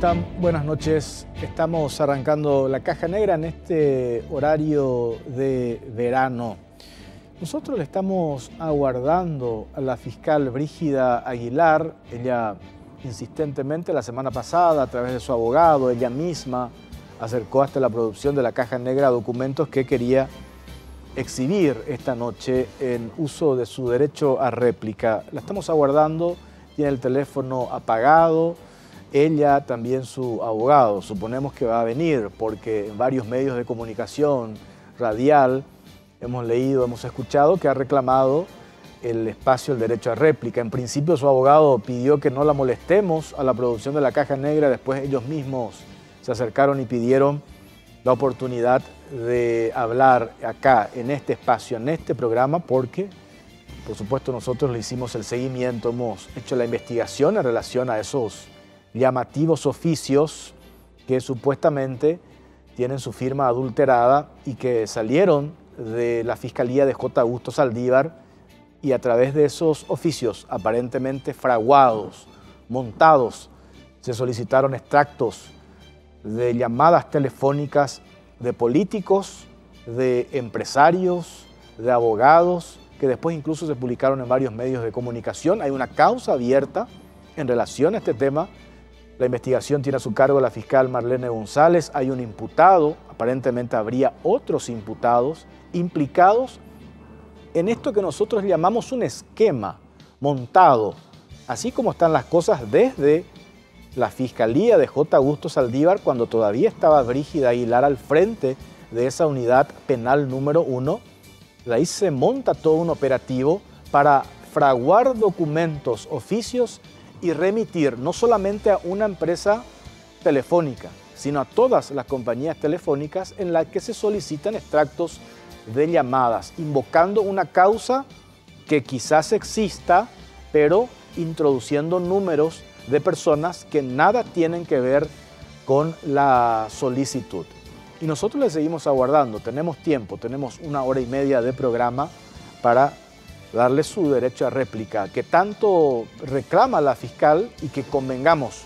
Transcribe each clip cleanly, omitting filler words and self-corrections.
están? Buenas noches. Estamos arrancando la Caja Negra en este horario de verano. Nosotros le estamos aguardando a la fiscal Brígida Aguilar. Ella insistentemente la semana pasada, a través de su abogado, ella misma acercó hasta la producción de la Caja Negra documentos que quería exhibir esta noche en uso de su derecho a réplica. La estamos aguardando, tiene el teléfono apagado. Ella, también su abogado, suponemos que va a venir porque en varios medios de comunicación radial hemos leído, hemos escuchado que ha reclamado el espacio, el derecho a réplica. En principio su abogado pidió que no la molestemos a la producción de la Caja Negra, después ellos mismos se acercaron y pidieron la oportunidad de hablar acá, en este espacio, en este programa, porque por supuesto nosotros le hicimos el seguimiento, hemos hecho la investigación en relación a esos llamativos oficios que supuestamente tienen su firma adulterada y que salieron de la Fiscalía de J. Augusto Saldívar, y a través de esos oficios aparentemente fraguados, montados, se solicitaron extractos de llamadas telefónicas de políticos, de empresarios, de abogados, que después incluso se publicaron en varios medios de comunicación. Hay una causa abierta en relación a este tema. La investigación tiene a su cargo la fiscal Marlene González. Hay un imputado, aparentemente habría otros imputados implicados en esto que nosotros llamamos un esquema montado, así como están las cosas desde la Fiscalía de J. Augusto Saldívar, cuando todavía estaba Brígida Aguilar al frente de esa unidad penal número 1. De ahí se monta todo un operativo para fraguar documentos, oficios y remitir no solamente a una empresa telefónica, sino a todas las compañías telefónicas en las que se solicitan extractos de llamadas, invocando una causa que quizás exista, pero introduciendo números de personas que nada tienen que ver con la solicitud. Y nosotros le seguimos aguardando, tenemos tiempo, tenemos 1 hora y media de programa para darle su derecho a réplica, que tanto reclama la fiscal y que convengamos,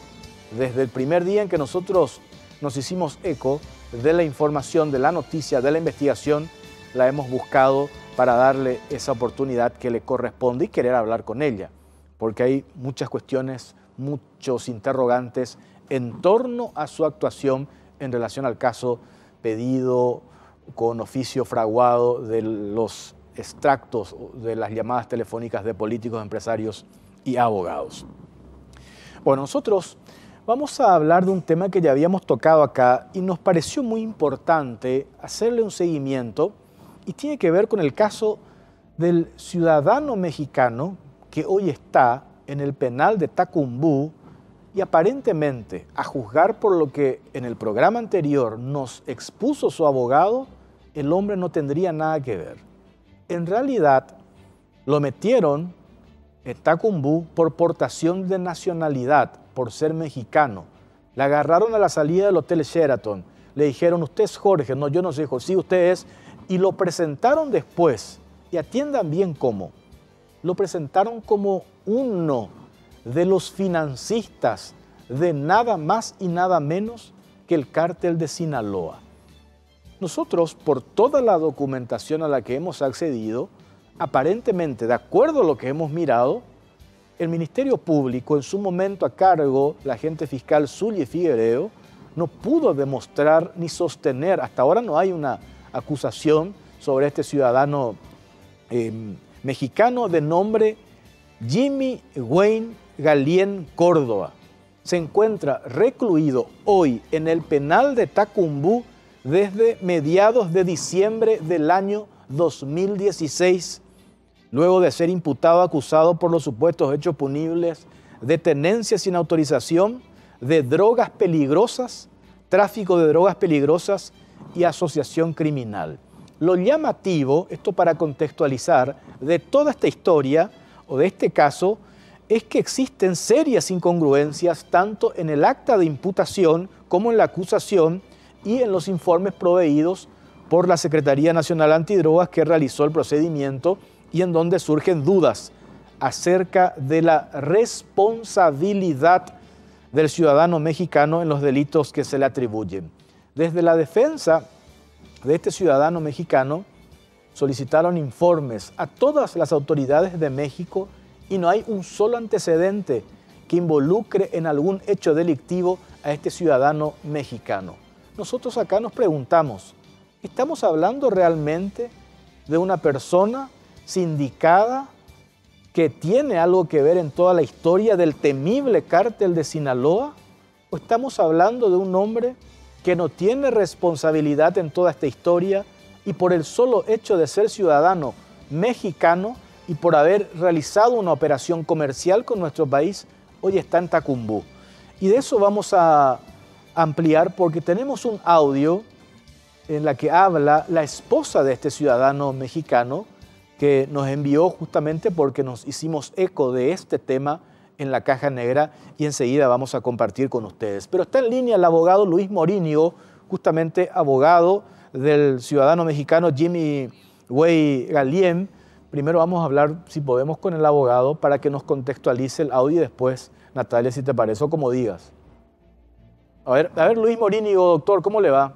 desde el primer día en que nosotros nos hicimos eco de la información, de la noticia, de la investigación, la hemos buscado para darle esa oportunidad que le corresponde y querer hablar con ella, porque hay muchas cuestiones, muchos interrogantes en torno a su actuación en relación al caso pedido con oficio fraguado de los extractos de las llamadas telefónicas de políticos, empresarios y abogados. Bueno, nosotros vamos a hablar de un tema que ya habíamos tocado acá y nos pareció muy importante hacerle un seguimiento, y tiene que ver con el caso del ciudadano mexicano que hoy está en el penal de Tacumbú y aparentemente, a juzgar por lo que en el programa anterior nos expuso su abogado, el hombre no tendría nada que ver. En realidad, lo metieron en Tacumbú por portación de nacionalidad, por ser mexicano. Le agarraron a la salida del Hotel Sheraton. Le dijeron, usted es Jorge. No, yo no soy Jorge. Sí, usted es. Y lo presentaron después. Y atiendan bien cómo. Lo presentaron como uno de los financistas de nada más y nada menos que el cártel de Sinaloa. Nosotros, por toda la documentación a la que hemos accedido, aparentemente, de acuerdo a lo que hemos mirado, el Ministerio Público, en su momento a cargo, la agente fiscal Zulia Figuereo, no pudo demostrar ni sostener, hasta ahora no hay una acusación sobre este ciudadano mexicano de nombre Jimmy Wayne Galien Córdoba. Se encuentra recluido hoy en el penal de Tacumbú desde mediados de diciembre del año 2016, luego de ser imputado, acusado por los supuestos hechos punibles de tenencia sin autorización, de drogas peligrosas, tráfico de drogas peligrosas y asociación criminal. Lo llamativo, esto para contextualizar, de toda esta historia o de este caso, es que existen serias incongruencias tanto en el acta de imputación como en la acusación y en los informes proveídos por la Secretaría Nacional Antidrogas que realizó el procedimiento, y en donde surgen dudas acerca de la responsabilidad del ciudadano mexicano en los delitos que se le atribuyen. Desde la defensa de este ciudadano mexicano solicitaron informes a todas las autoridades de México y no hay un solo antecedente que involucre en algún hecho delictivo a este ciudadano mexicano. Nosotros acá nos preguntamos, ¿estamos hablando realmente de una persona sindicada que tiene algo que ver en toda la historia del temible cártel de Sinaloa? ¿O estamos hablando de un hombre que no tiene responsabilidad en toda esta historia y por el solo hecho de ser ciudadano mexicano y por haber realizado una operación comercial con nuestro país, hoy está en Tacumbú? Y de eso vamos a ampliar porque tenemos un audio en la que habla la esposa de este ciudadano mexicano que nos envió justamente porque nos hicimos eco de este tema en la Caja Negra y enseguida vamos a compartir con ustedes. Pero está en línea el abogado Luis Morínigo, justamente abogado del ciudadano mexicano Jimmy Wei Galliem. Primero vamos a hablar, si podemos, con el abogado para que nos contextualice el audio y después, Natalia, si te parece, o como digas. A ver, Luis Morínigo, doctor, ¿cómo le va?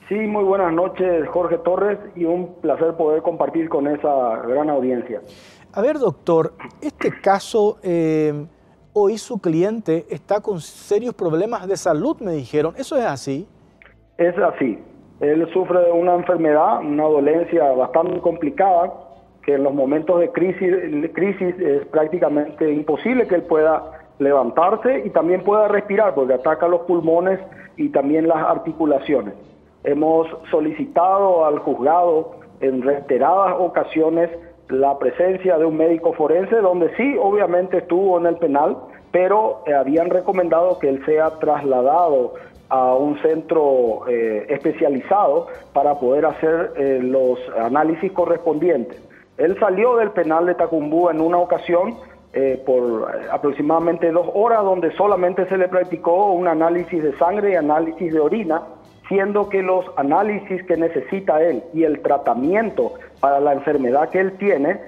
Sí, muy buenas noches, Jorge Torres, y un placer poder compartir con esa gran audiencia. A ver, doctor, este caso, hoy su cliente está con serios problemas de salud, me dijeron. ¿Eso es así? Es así. Él sufre de una enfermedad, una dolencia bastante complicada, que en los momentos de crisis es prácticamente imposible que él pueda levantarse y también pueda respirar, porque ataca los pulmones y también las articulaciones. Hemos solicitado al juzgado en reiteradas ocasiones la presencia de un médico forense, donde sí, obviamente estuvo en el penal, pero habían recomendado que él sea trasladado a un centro especializado para poder hacer los análisis correspondientes. Él salió del penal de Tacumbú en una ocasión por aproximadamente 2 horas, donde solamente se le practicó un análisis de sangre y análisis de orina, siendo que los análisis que necesita él y el tratamiento para la enfermedad que él tiene,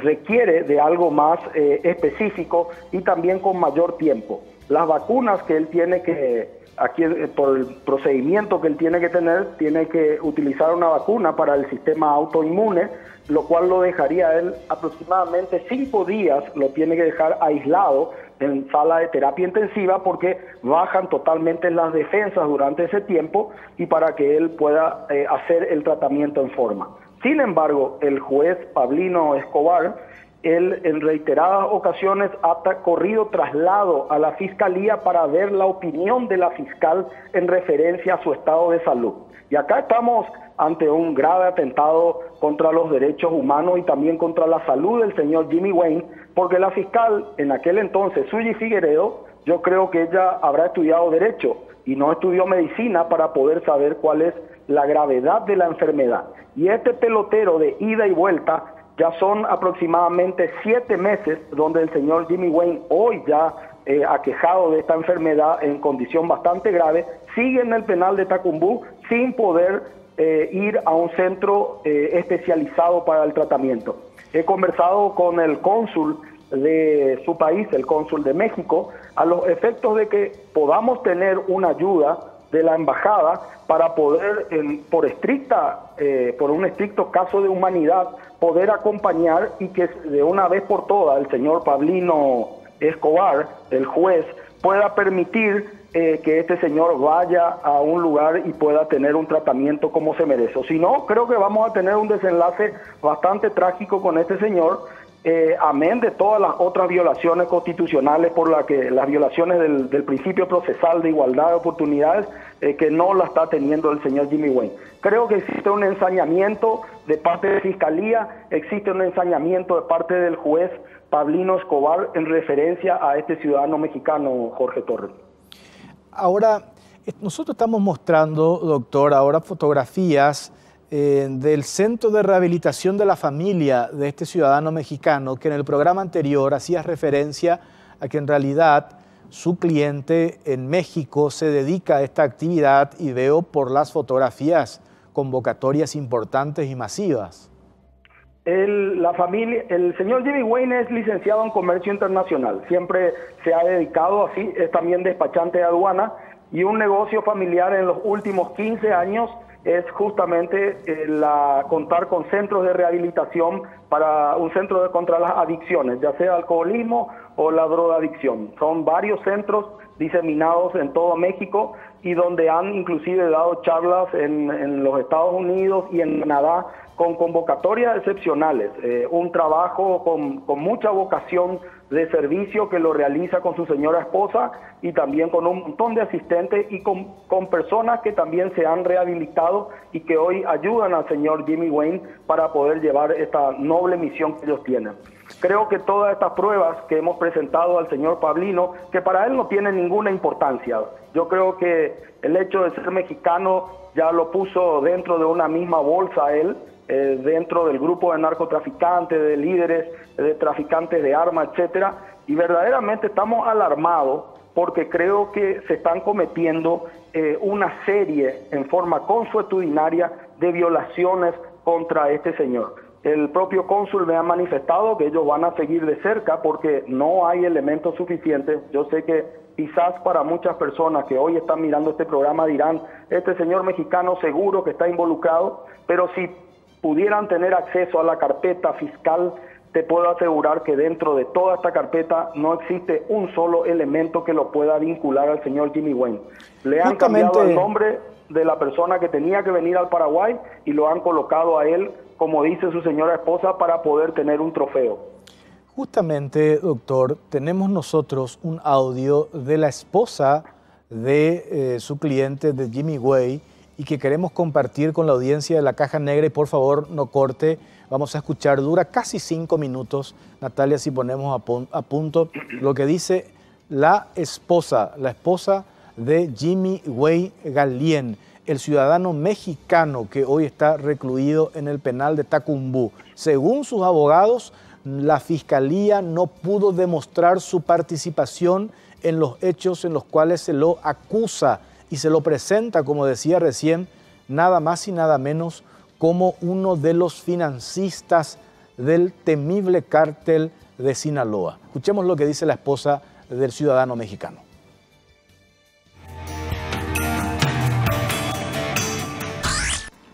requiere de algo más específico y también con mayor tiempo. Las vacunas que él tiene por el procedimiento que él tiene que tener, tiene que utilizar una vacuna para el sistema autoinmune, lo cual lo dejaría a él aproximadamente 5 días, lo tiene que dejar aislado en sala de terapia intensiva porque bajan totalmente las defensas durante ese tiempo y para que él pueda hacer el tratamiento en forma. Sin embargo, el juez Pablino Escobar, él en reiteradas ocasiones ha corrido traslado a la fiscalía para ver la opinión de la fiscal en referencia a su estado de salud. Y acá estamos ante un grave atentado contra los derechos humanos y también contra la salud del señor Jimmy Wayne, porque la fiscal en aquel entonces, Suyi Figueredo, yo creo que ella habrá estudiado Derecho y no estudió Medicina para poder saber cuál es la gravedad de la enfermedad. Y este pelotero de ida y vuelta, ya son aproximadamente 7 meses donde el señor Jimmy Wayne, hoy ya aquejado de esta enfermedad en condición bastante grave, sigue en el penal de Tacumbú sin poder ir a un centro especializado para el tratamiento. He conversado con el cónsul de su país, el cónsul de México, a los efectos de que podamos tener una ayuda de la embajada para poder, por un estricto caso de humanidad, poder acompañar y que de una vez por todas el señor Pablino Escobar, el juez, pueda permitir que este señor vaya a un lugar y pueda tener un tratamiento como se merece. O si no, creo que vamos a tener un desenlace bastante trágico con este señor, amén de todas las otras violaciones constitucionales por las violaciones del principio procesal de igualdad de oportunidades que no la está teniendo el señor Jimmy Wayne. Creo que existe un ensañamiento de parte de Fiscalía, existe un ensañamiento de parte del juez Pablino Escobar en referencia a este ciudadano mexicano, Jorge Torres. Ahora, nosotros estamos mostrando, doctor, ahora fotografías del Centro de Rehabilitación de la Familia de este ciudadano mexicano, que en el programa anterior hacía referencia a que en realidad su cliente en México se dedica a esta actividad y veo por las fotografías convocatorias importantes y masivas. El señor Jimmy Wayne es licenciado en comercio internacional, siempre se ha dedicado así, es también despachante de aduana, y un negocio familiar en los últimos 15 años es justamente contar con centros de rehabilitación para un centro contra las adicciones, ya sea alcoholismo o la drogadicción. Son varios centros diseminados en todo México y donde han inclusive dado charlas en los Estados Unidos y en Canadá con convocatorias excepcionales, un trabajo con mucha vocación de servicio que lo realiza con su señora esposa y también con un montón de asistentes y con personas que también se han rehabilitado y que hoy ayudan al señor Jimmy Wayne para poder llevar esta noble misión que ellos tienen. Creo que todas estas pruebas que hemos presentado al señor Pablino, que para él no tienen ninguna importancia, yo creo que el hecho de ser mexicano ya lo puso dentro de una misma bolsa a él, dentro del grupo de narcotraficantes, de líderes, de traficantes de armas, etcétera, y verdaderamente estamos alarmados porque creo que se están cometiendo una serie en forma consuetudinaria de violaciones contra este señor. El propio cónsul me ha manifestado que ellos van a seguir de cerca porque no hay elementos suficientes. Yo sé que quizás para muchas personas que hoy están mirando este programa dirán, este señor mexicano seguro que está involucrado, pero si pudieran tener acceso a la carpeta fiscal, te puedo asegurar que dentro de toda esta carpeta no existe un solo elemento que lo pueda vincular al señor Jimmy Wayne. Le han cambiado el nombre de la persona que tenía que venir al Paraguay y lo han colocado a él, como dice su señora esposa, para poder tener un trofeo. Justamente, doctor, tenemos nosotros un audio de la esposa de su cliente, de Jimmy Wayne, y que queremos compartir con la audiencia de la Caja Negra, y por favor no corte, vamos a escuchar, dura casi 5 minutos, Natalia, si ponemos a punto lo que dice la esposa de Jimmy Wayne Gallien, el ciudadano mexicano que hoy está recluido en el penal de Tacumbú. Según sus abogados, la Fiscalía no pudo demostrar su participación en los hechos en los cuales se lo acusa y se lo presenta, como decía recién, nada más y nada menos como uno de los financistas del temible cártel de Sinaloa. Escuchemos lo que dice la esposa del ciudadano mexicano.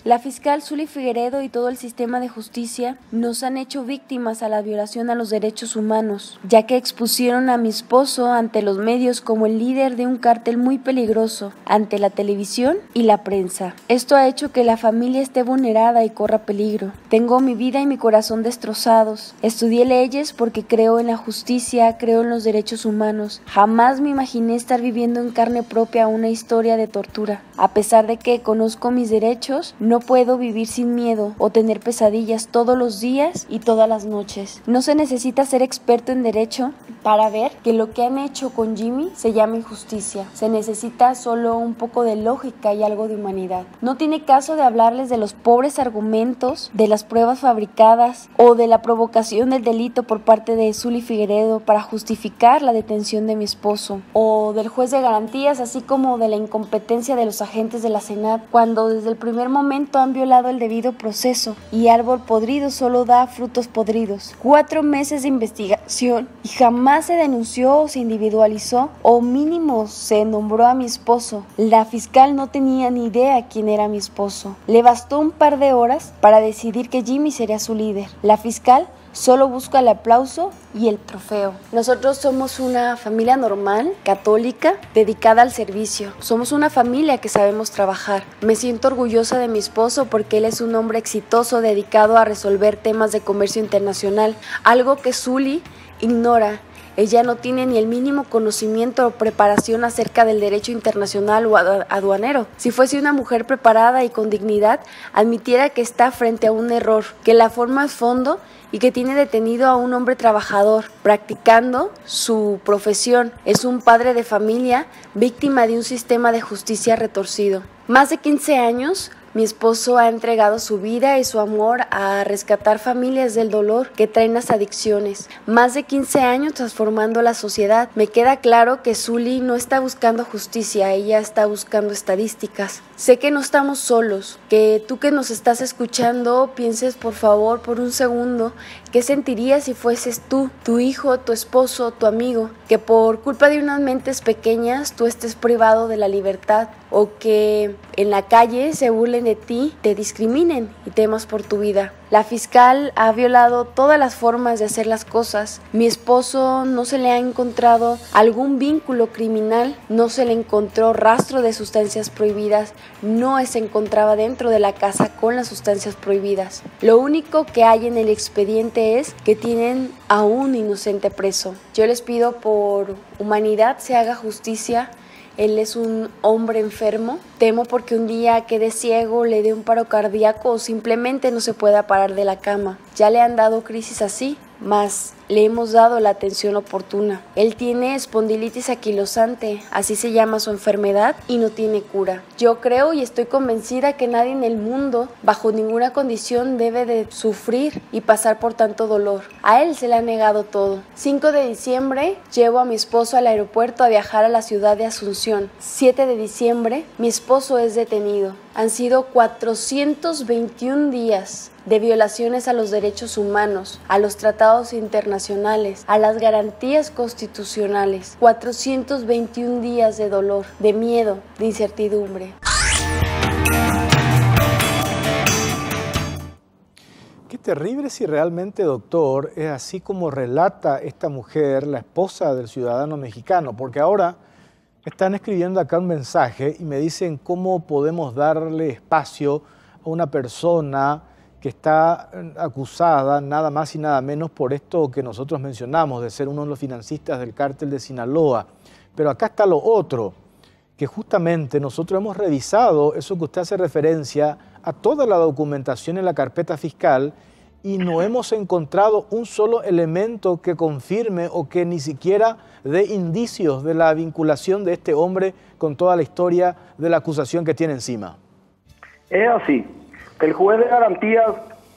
La fiscal Zuli Figueredo y todo el sistema de justicia nos han hecho víctimas a la violación a los derechos humanos, ya que expusieron a mi esposo ante los medios como el líder de un cártel muy peligroso, ante la televisión y la prensa. Esto ha hecho que la familia esté vulnerada y corra peligro. Tengo mi vida y mi corazón destrozados. Estudié leyes porque creo en la justicia, creo en los derechos humanos. Jamás me imaginé estar viviendo en carne propia una historia de tortura. A pesar de que conozco mis derechos, no puedo vivir sin miedo o tener pesadillas todos los días y todas las noches. No se necesita ser experto en derecho para ver que lo que han hecho con Jimmy se llama injusticia. Se necesita solo un poco de lógica y algo de humanidad. No tiene caso de hablarles de los pobres argumentos, de las pruebas fabricadas o de la provocación del delito por parte de Zuli Figueredo para justificar la detención de mi esposo, o del juez de garantías, así como de la incompetencia de los agentes de la SENAT, cuando desde el primer momento han violado el debido proceso y árbol podrido solo da frutos podridos. 4 meses de investigación y jamás se denunció o se individualizó o mínimo se nombró a mi esposo. La fiscal no tenía ni idea quién era mi esposo. Le bastó un par de horas para decidir que Jimmy sería su líder. La fiscal solo busca el aplauso y el trofeo. Nosotros somos una familia normal, católica, dedicada al servicio. Somos una familia que sabemos trabajar. Me siento orgullosa de mi esposo porque él es un hombre exitoso dedicado a resolver temas de comercio internacional, algo que Zuli ignora. Ella no tiene ni el mínimo conocimiento o preparación acerca del derecho internacional o aduanero. Si fuese una mujer preparada y con dignidad, admitiera que está frente a un error, que la forma es fondo y que tiene detenido a un hombre trabajador, practicando su profesión. Es un padre de familia, víctima de un sistema de justicia retorcido. Más de 15 años Mi esposo ha entregado su vida y su amor a rescatar familias del dolor que traen las adicciones. Más de 15 años transformando la sociedad. Me queda claro que Zuli no está buscando justicia, ella está buscando estadísticas. Sé que no estamos solos, que tú que nos estás escuchando pienses por favor por un segundo qué sentirías si fueses tú, tu hijo, tu esposo, tu amigo, que por culpa de unas mentes pequeñas tú estés privado de la libertad o que en la calle se burlen de ti, te discriminen y temas por tu vida. La fiscal ha violado todas las formas de hacer las cosas. Mi esposo no se le ha encontrado algún vínculo criminal, no se le encontró rastro de sustancias prohibidas, no se encontraba dentro de la casa con las sustancias prohibidas. Lo único que hay en el expediente es que tienen a un inocente preso. Yo les pido por humanidad se haga justicia. Él es un hombre enfermo. Temo porque un día quede ciego, le dé un paro cardíaco o simplemente no se pueda parar de la cama. Ya le han dado crisis así, mas le hemos dado la atención oportuna. Él tiene espondilitis anquilosante, así se llama su enfermedad, y no tiene cura. Yo creo y estoy convencida que nadie en el mundo, bajo ninguna condición, debe de sufrir y pasar por tanto dolor. A él se le ha negado todo. 5 de diciembre, llevo a mi esposo al aeropuerto a viajar a la ciudad de Asunción. 7 de diciembre, mi esposo es detenido. Han sido 421 días de violaciones a los derechos humanos, a los tratados internacionales, a las garantías constitucionales. 421 días de dolor, de miedo, de incertidumbre. Qué terrible si realmente, doctor, es así como relata esta mujer, la esposa del ciudadano mexicano, porque ahora están escribiendo acá un mensaje y me dicen cómo podemos darle espacio a una persona que está acusada nada más y nada menos por esto que nosotros mencionamos, de ser uno de los financistas del cártel de Sinaloa. Pero acá está lo otro, que justamente nosotros hemos revisado eso que usted hace referencia a toda la documentación en la carpeta fiscal y no hemos encontrado un solo elemento que confirme o que ni siquiera dé indicios de la vinculación de este hombre con toda la historia de la acusación que tiene encima. Es así. El juez de garantías,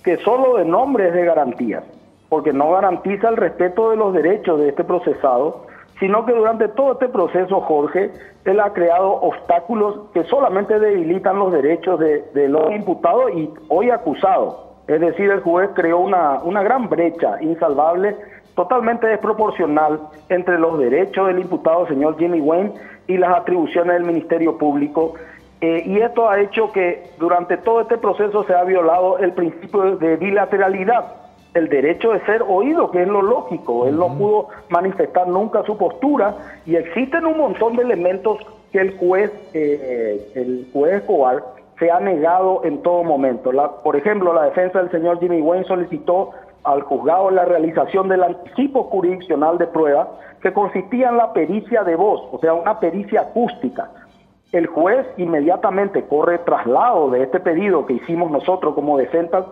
que solo de nombre es de garantías, porque no garantiza el respeto de los derechos de este procesado, sino que durante todo este proceso, Jorge, él ha creado obstáculos que solamente debilitan los derechos de los imputados y hoy acusados. Es decir, el juez creó una gran brecha insalvable, totalmente desproporcional entre los derechos del imputado señor Jimmy Wayne y las atribuciones del Ministerio Público. Y esto ha hecho que durante todo este proceso se ha violado el principio de bilateralidad, el derecho de ser oído, que es lo lógico. Él no pudo manifestar nunca su postura y existen un montón de elementos que el juez Escobar se ha negado en todo momento. Por ejemplo, la defensa del señor Jimmy Wayne solicitó al juzgado la realización del anticipo jurisdiccional de prueba que consistía en la pericia de voz, o sea, una pericia acústica. El juez inmediatamente corre traslado de este pedido que hicimos nosotros como defensa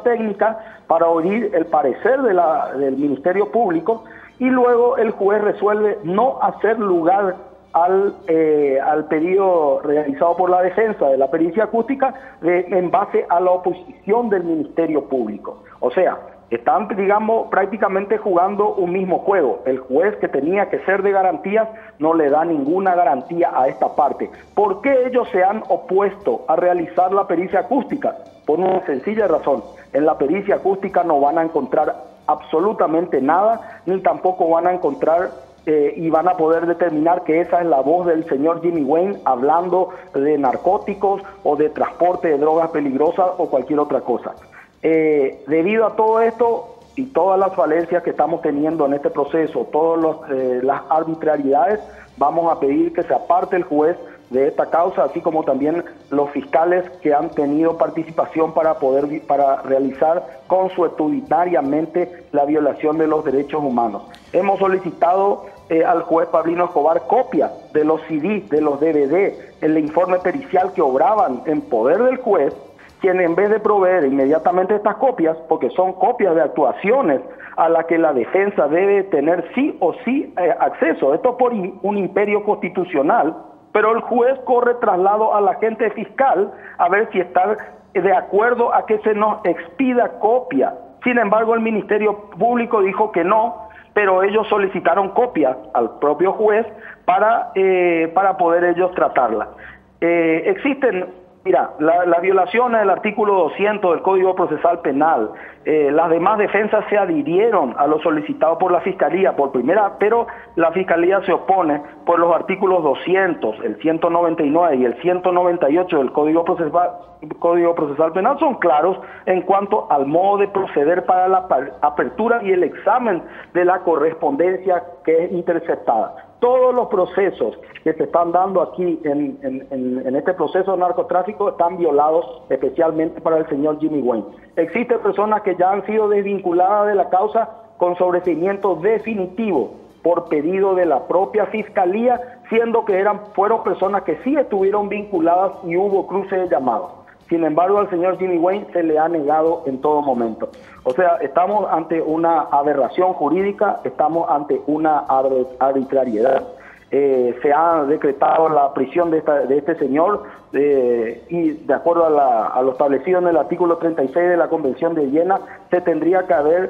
técnica para oír el parecer del Ministerio Público y luego el juez resuelve no hacer lugar al pedido realizado por la defensa de la pericia acústica en base a la oposición del Ministerio Público. O sea, están, digamos, prácticamente jugando un mismo juego. El juez, que tenía que ser de garantías, no le da ninguna garantía a esta parte. ¿Por qué ellos se han opuesto a realizar la pericia acústica? Por una sencilla razón. En la pericia acústica no van a encontrar absolutamente nada, ni tampoco van a encontrar y van a poder determinar que esa es la voz del señor Jimmy Wayne hablando de narcóticos o de transporte de drogas peligrosas o cualquier otra cosa. Debido a todo esto y todas las falencias que estamos teniendo en este proceso, todas las arbitrariedades, vamos a pedir que se aparte el juez de esta causa, así como también los fiscales que han tenido participación para realizar consuetudinariamente la violación de los derechos humanos. Hemos solicitado al juez Pablino Escobar copia de los CD, de los DVD, el informe pericial que obraban en poder del juez, quien en vez de proveer inmediatamente estas copias, porque son copias de actuaciones a las que la defensa debe tener sí o sí acceso, esto por un imperio constitucional, pero el juez corre traslado al agente fiscal a ver si está de acuerdo a que se nos expida copia. Sin embargo, el Ministerio Público dijo que no, pero ellos solicitaron copia al propio juez para poder ellos tratarla. Mira, la violación del artículo 200 del Código Procesal Penal, las demás defensas se adhirieron a lo solicitado por la Fiscalía por primera, pero la Fiscalía se opone por los artículos 200, el 199 y el 198 del Código Procesal Penal son claros en cuanto al modo de proceder para la apertura y el examen de la correspondencia que es interceptada. Todos los procesos que se están dando aquí en este proceso de narcotráfico están violados, especialmente para el señor Jimmy Wayne. Existen personas que ya han sido desvinculadas de la causa con sobreseimiento definitivo por pedido de la propia Fiscalía, siendo que fueron personas que sí estuvieron vinculadas y hubo cruce de llamados. Sin embargo, al señor Jimmy Wayne se le ha negado en todo momento. O sea, estamos ante una aberración jurídica, estamos ante una arbitrariedad. Se ha decretado la prisión de este señor y de acuerdo a lo establecido en el artículo 36 de la Convención de Viena, se tendría que haber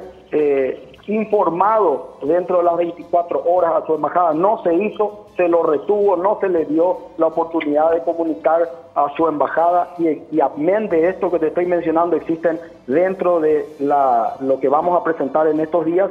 informado dentro de las 24 horas a su embajada. No se hizo, se lo retuvo, no se le dio la oportunidad de comunicar a su embajada y amén de esto que te estoy mencionando, existen dentro de lo que vamos a presentar en estos días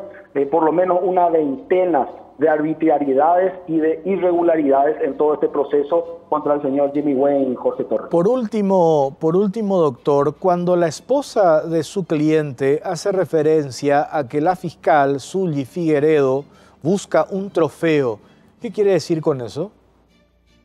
por lo menos una veintena de arbitrariedades y de irregularidades en todo este proceso contra el señor Jimmy Wayne y Jorge Torres. Por último, doctor, cuando la esposa de su cliente hace referencia a que la fiscal Zully Figueredo busca un trofeo, ¿qué quiere decir con eso?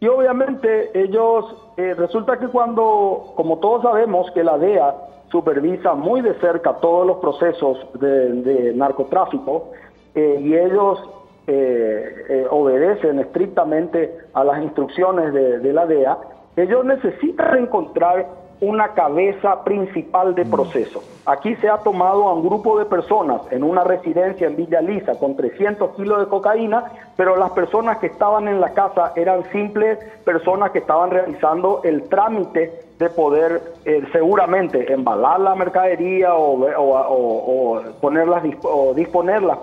Y obviamente ellos, resulta que como todos sabemos que la DEA supervisa muy de cerca todos los procesos de narcotráfico y ellos obedecen estrictamente a las instrucciones de la DEA, ellos necesitan encontrar una cabeza principal de proceso. Aquí se ha tomado a un grupo de personas en una residencia en Villa Lisa con 300 kilos de cocaína, pero las personas que estaban en la casa eran simples personas que estaban realizando el trámite de poder seguramente embalar la mercadería o disponerlas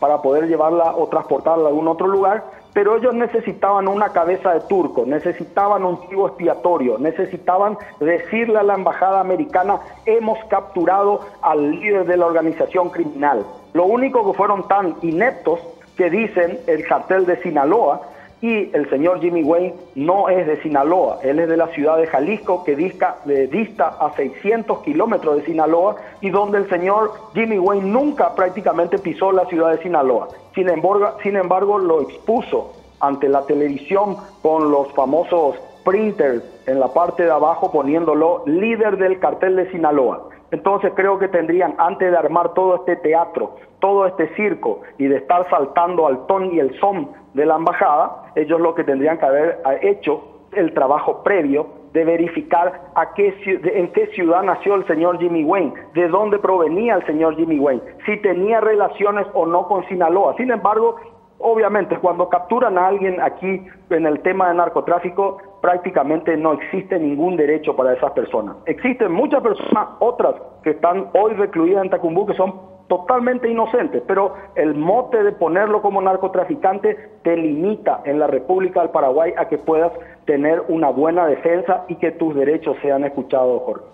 para poder llevarla o transportarla a algún otro lugar, pero ellos necesitaban una cabeza de turco, necesitaban un chivo expiatorio, necesitaban decirle a la embajada americana: hemos capturado al líder de la organización criminal. Lo único que fueron tan ineptos que dicen el cartel de Sinaloa, y el señor Jimmy Wayne no es de Sinaloa, él es de la ciudad de Jalisco, que dista a 600 kilómetros de Sinaloa, y donde el señor Jimmy Wayne nunca prácticamente pisó la ciudad de Sinaloa. Sin embargo, lo expuso ante la televisión con los famosos printers en la parte de abajo, poniéndolo líder del cartel de Sinaloa. Entonces creo que tendrían, antes de armar todo este teatro, todo este circo y de estar saltando al ton y el son de la embajada, ellos lo que tendrían que haber hecho el trabajo previo de verificar en qué ciudad nació el señor Jimmy Wayne, de dónde provenía el señor Jimmy Wayne, si tenía relaciones o no con Sinaloa. Sin embargo, obviamente, cuando capturan a alguien aquí en el tema de narcotráfico, prácticamente no existe ningún derecho para esas personas. Existen muchas personas, otras que están hoy recluidas en Tacumbú, que son totalmente inocentes, pero el mote de ponerlo como narcotraficante te limita en la República del Paraguay a que puedas tener una buena defensa y que tus derechos sean escuchados, Jorge.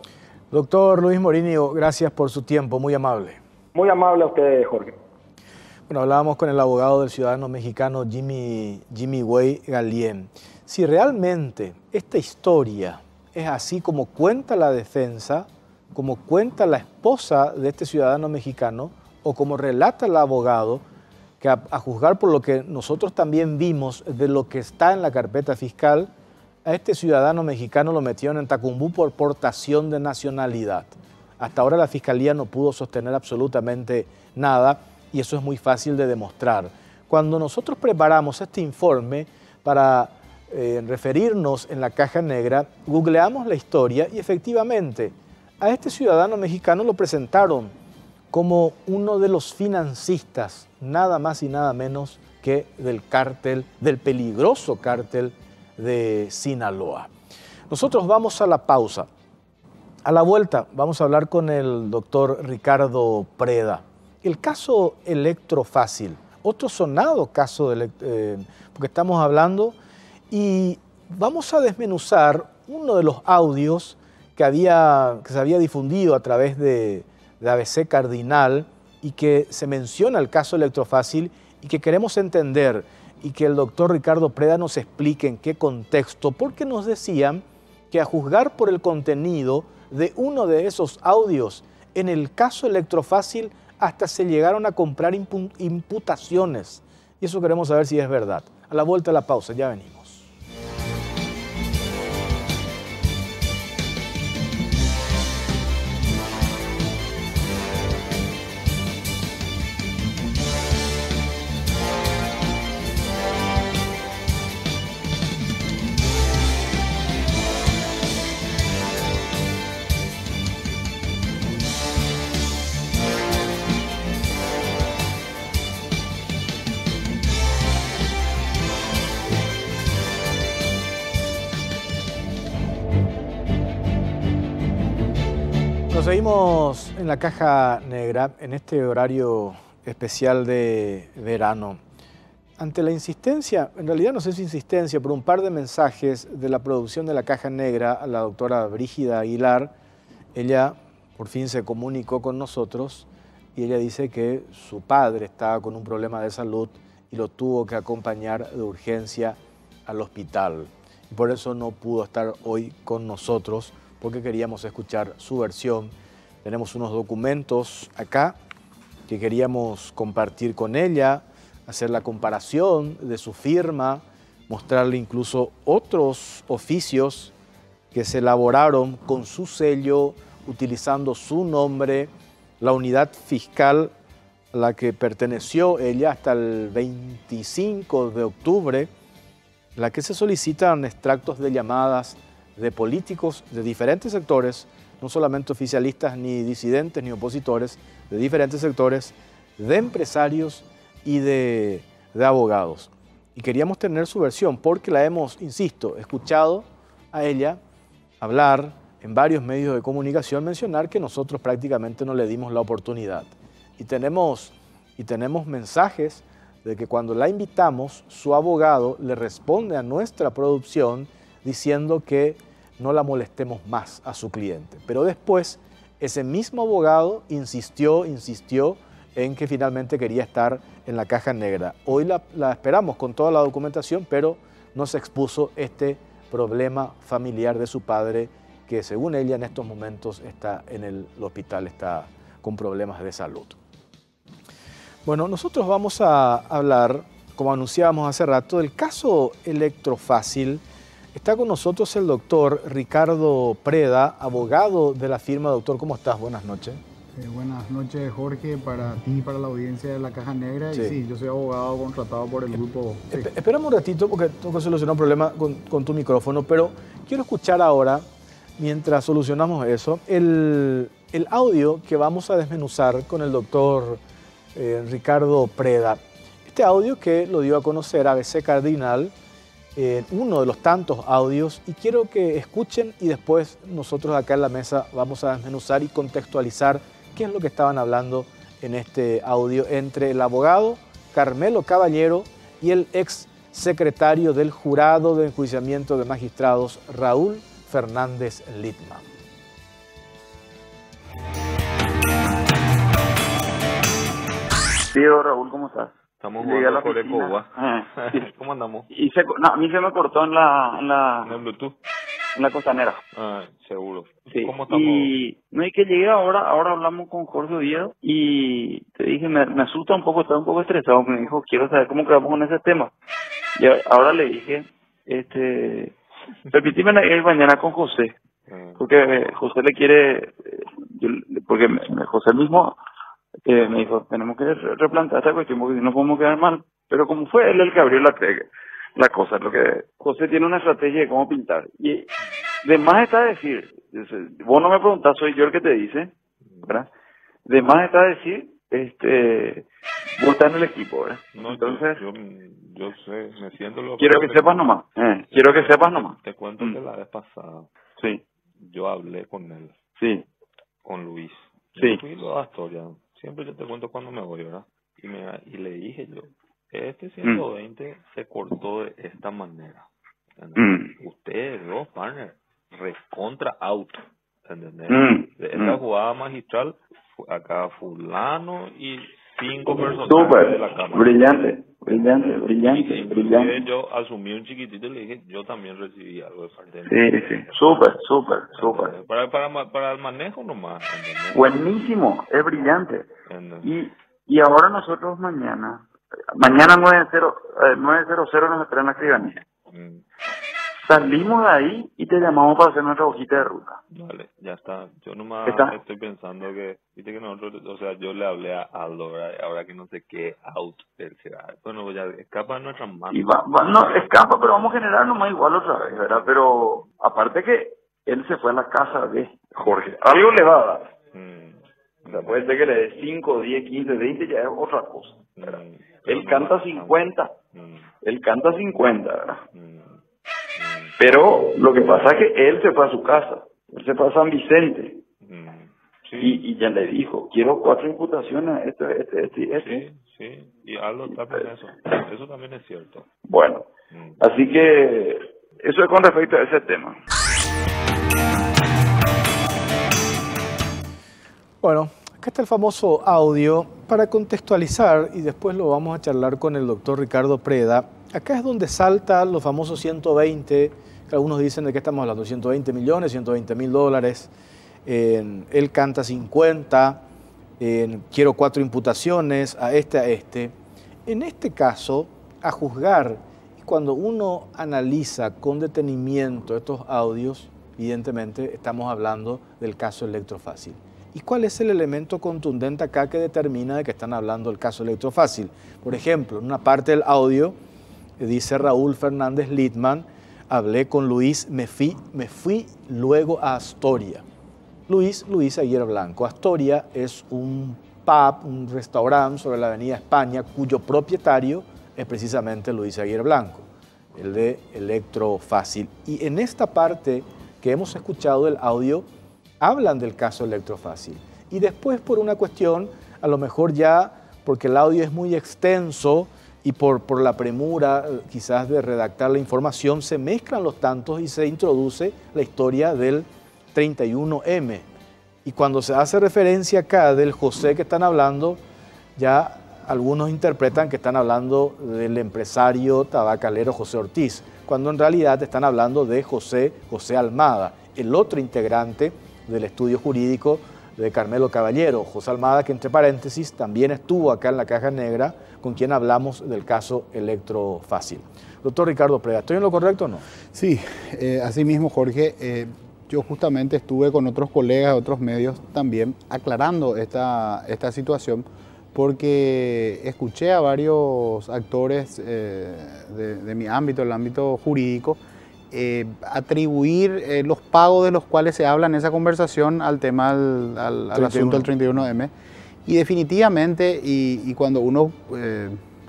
Doctor Luis Morínigo, gracias por su tiempo, muy amable. Muy amable a ustedes, Jorge. Bueno, hablábamos con el abogado del ciudadano mexicano Jimmy Wayne Gallien. Si realmente esta historia es así como cuenta la defensa, como cuenta la esposa de este ciudadano mexicano, o como relata el abogado, que a juzgar por lo que nosotros también vimos de lo que está en la carpeta fiscal, a este ciudadano mexicano lo metieron en Tacumbú por portación de nacionalidad. Hasta ahora la Fiscalía no pudo sostener absolutamente nada, y eso es muy fácil de demostrar. Cuando nosotros preparamos este informe para referirnos en la caja negra, googleamos la historia y efectivamente a este ciudadano mexicano lo presentaron como uno de los financistas, nada más y nada menos que del cártel, del peligroso cártel de Sinaloa. Nosotros vamos a la pausa. A la vuelta vamos a hablar con el doctor Ricardo Preda. El caso Electrofácil, otro sonado caso, porque estamos hablando, y vamos a desmenuzar uno de los audios que se había difundido a través de ABC Cardinal y que se menciona el caso Electrofácil y que queremos entender y que el doctor Ricardo Preda nos explique en qué contexto, porque nos decían que a juzgar por el contenido de uno de esos audios, en el caso Electrofácil hasta se llegaron a comprar imputaciones. Y eso queremos saber si es verdad. A la vuelta de la pausa, ya venimos. Nos seguimos en la caja negra en este horario especial de verano. Ante la insistencia, en realidad no sé si insistencia, pero un par de mensajes de la producción de la caja negra a la doctora Brígida Aguilar, ella por fin se comunicó con nosotros y ella dice que su padre estaba con un problema de salud y lo tuvo que acompañar de urgencia al hospital. Y por eso no pudo estar hoy con nosotros, porque queríamos escuchar su versión. Tenemos unos documentos acá que queríamos compartir con ella, hacer la comparación de su firma, mostrarle incluso otros oficios que se elaboraron con su sello, utilizando su nombre, la unidad fiscal a la que perteneció ella hasta el 25 de octubre, en la que se solicitan extractos de llamadas de políticos de diferentes sectores, no solamente oficialistas, ni disidentes, ni opositores, de diferentes sectores, de empresarios y de abogados. Y queríamos tener su versión porque la hemos, insisto, escuchado a ella hablar en varios medios de comunicación, mencionar que nosotros prácticamente no le dimos la oportunidad. Y tenemos mensajes de que cuando la invitamos, su abogado le responde a nuestra producción diciendo que no la molestemos más a su cliente. Pero después, ese mismo abogado insistió en que finalmente quería estar en la caja negra. Hoy la esperamos con toda la documentación, pero nos expuso este problema familiar de su padre, que según ella en estos momentos está en el hospital, está con problemas de salud. Bueno, nosotros vamos a hablar, como anunciábamos hace rato, del caso Electrofácil. Está con nosotros el doctor Ricardo Preda, abogado de la firma. Doctor, ¿cómo estás? Buenas noches. Buenas noches, Jorge, para ti y para la audiencia de la Caja Negra. Sí. Y sí, yo soy abogado contratado por el grupo. Sí. Esperamos un ratito porque tengo que solucionar un problema con tu micrófono, pero quiero escuchar ahora, mientras solucionamos eso, el audio que vamos a desmenuzar con el doctor Ricardo Preda. Este audio que lo dio a conocer ABC Cardinal, uno de los tantos audios, y quiero que escuchen y después nosotros acá en la mesa vamos a desmenuzar y contextualizar qué es lo que estaban hablando en este audio entre el abogado Carmelo Caballero y el ex secretario del Jurado de Enjuiciamiento de Magistrados, Raúl Fernández Litman. Sí, Raúl, ¿cómo estás? Estamos jugando por el Cuba. Sí. ¿Cómo andamos? A mí se me cortó en el Bluetooth. En la costanera. Seguro. Sí. ¿Cómo estamos? Y no hay que llegué ahora hablamos con Jorge Oviedo y te dije, me asusta un poco, estaba un poco estresado. Me dijo, quiero saber cómo quedamos con ese tema. Y ahora le dije, permíteme ir mañana con José. Porque José le quiere, porque José mismo me dijo, tenemos que replantear esta cuestión porque no podemos quedar mal. Pero como fue él el que abrió la cosa, lo que José tiene una estrategia de cómo pintar. Y de más está decir, vos no me preguntás, soy yo el que te dice, ¿verdad? De más está decir, vos estás en el equipo, ¿verdad? No, entonces, yo sé, me siento lo quiero que sepas nomás, quiero que sepas nomás. Te cuento que la vez pasada, sí, yo hablé con él, sí, con Luis, sí, yo fui a Astoria, siempre yo te cuento cuando me voy, ¿verdad? Y le dije yo, este 120 se cortó de esta manera, ustedes dos partners, recontra out, ¿entendés? De esta jugada magistral, acá fulano y 5 personajes de la cámara. Brillante. Y yo asumí un chiquitito y le dije, yo también recibí algo de parte de él. Sí, súper. Para el manejo nomás, ¿entendés? Buenísimo, es brillante. Y ahora nosotros mañana 9:00 nos esperan la escribanía. Salimos de ahí y te llamamos para hacer nuestra hojita de ruta. Vale, ya está. Yo nomás estoy pensando que, viste que nosotros, o sea, yo le hablé a Aldo, ¿verdad? Ahora que no sé qué out él será. Bueno, ya escapa de nuestras manos. No, escapa, pero vamos a generar nomás igual otra vez, ¿verdad? Pero aparte que él se fue a la casa de Jorge. Algo le va a dar. O sea, puede ser que le dé 5, 10, 15, 20, ya es otra cosa, ¿verdad? Él canta 50. Él canta 50, ¿verdad? Pero lo que pasa es que él se fue a su casa, él se fue a San Vicente, sí. y ya le dijo, quiero 4 imputaciones, Sí, y Aldo está con eso también es cierto. Bueno, así que eso es con respecto a ese tema. Bueno, acá está el famoso audio para contextualizar y después lo vamos a charlar con el doctor Ricardo Preda. Acá es donde salta los famosos 120, que algunos dicen de qué estamos hablando, 120 millones, 120 mil dólares. Él canta 50, quiero 4 imputaciones, a este. En este caso, a juzgar, cuando uno analiza con detenimiento estos audios, evidentemente estamos hablando del caso Electrofácil. ¿Y cuál es el elemento contundente acá que determina de que están hablando del caso Electrofácil? Por ejemplo, en una parte del audio dice Raúl Fernández Littman, hablé con Luis, me fui luego a Astoria. Luis Aguirre Blanco. Astoria es un pub, un restaurante sobre la avenida España, cuyo propietario es precisamente Luis Aguirre Blanco, el de Electrofácil. Y en esta parte que hemos escuchado del audio, hablan del caso Electrofácil. Y después, por una cuestión, a lo mejor ya, porque el audio es muy extenso y por la premura quizás de redactar la información, se mezclan los tantos y se introduce la historia del 31M. Y cuando se hace referencia acá del José que están hablando, ya algunos interpretan que están hablando del empresario tabacalero José Ortiz, cuando en realidad están hablando de José Almada, el otro integrante del estudio jurídico de Carmelo Caballero, José Almada, que entre paréntesis también estuvo acá en la Caja Negra, con quien hablamos del caso Electrofácil. Doctor Ricardo Preda, ¿estoy en lo correcto o no? Sí, así mismo, Jorge. Yo justamente estuve con otros colegas de otros medios también aclarando esta situación, porque escuché a varios actores de mi ámbito, el ámbito jurídico, atribuir los pagos de los cuales se habla en esa conversación al tema, al asunto del 31M. Y definitivamente, y cuando uno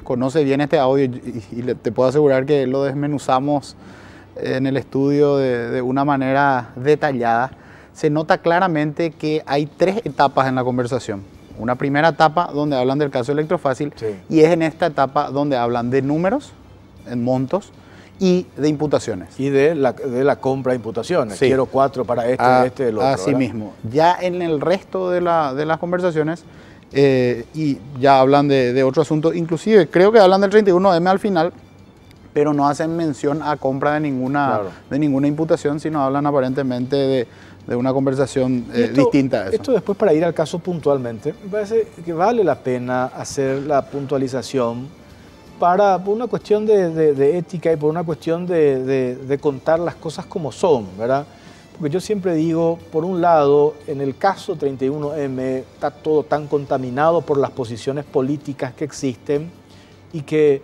conoce bien este audio, y te puedo asegurar que lo desmenuzamos en el estudio de una manera detallada, se nota claramente que hay 3 etapas en la conversación. Una primera etapa donde hablan del caso Electrofácil, sí, y es en esta etapa donde hablan de números, en montos, y de imputaciones. Y de la compra de imputaciones. Sí. Quiero 4 para el otro. Así mismo. Ya en el resto de las conversaciones, y ya hablan de otro asunto, inclusive creo que hablan del 31M al final, pero no hacen mención a compra de ninguna imputación, sino hablan aparentemente de una conversación distinta a eso. Esto después, para ir al caso puntualmente, me parece que vale la pena hacer la puntualización por una cuestión de ética y por una cuestión de contar las cosas como son, ¿verdad? Porque yo siempre digo, por un lado, en el caso 31M está todo tan contaminado por las posiciones políticas que existen y que,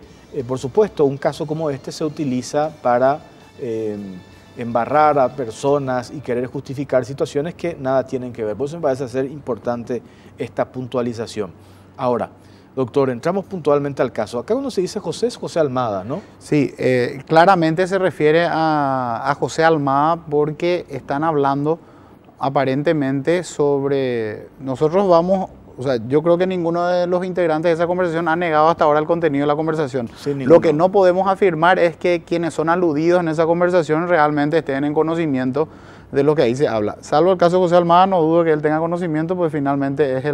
por supuesto, un caso como este se utiliza para embarrar a personas y querer justificar situaciones que nada tienen que ver. Por eso me parece ser importante esta puntualización. Ahora, doctor, entramos puntualmente al caso. Acá cuando se dice José, es José Almada, ¿no? Sí, claramente se refiere a José Almada porque están hablando aparentemente sobre... Nosotros vamos... O sea, yo creo que ninguno de los integrantes de esa conversación ha negado hasta ahora el contenido de la conversación. Sí, lo que no podemos afirmar es que quienes son aludidos en esa conversación realmente estén en conocimiento de lo que ahí se habla. Salvo el caso de José Almada, no dudo que él tenga conocimiento, pues finalmente es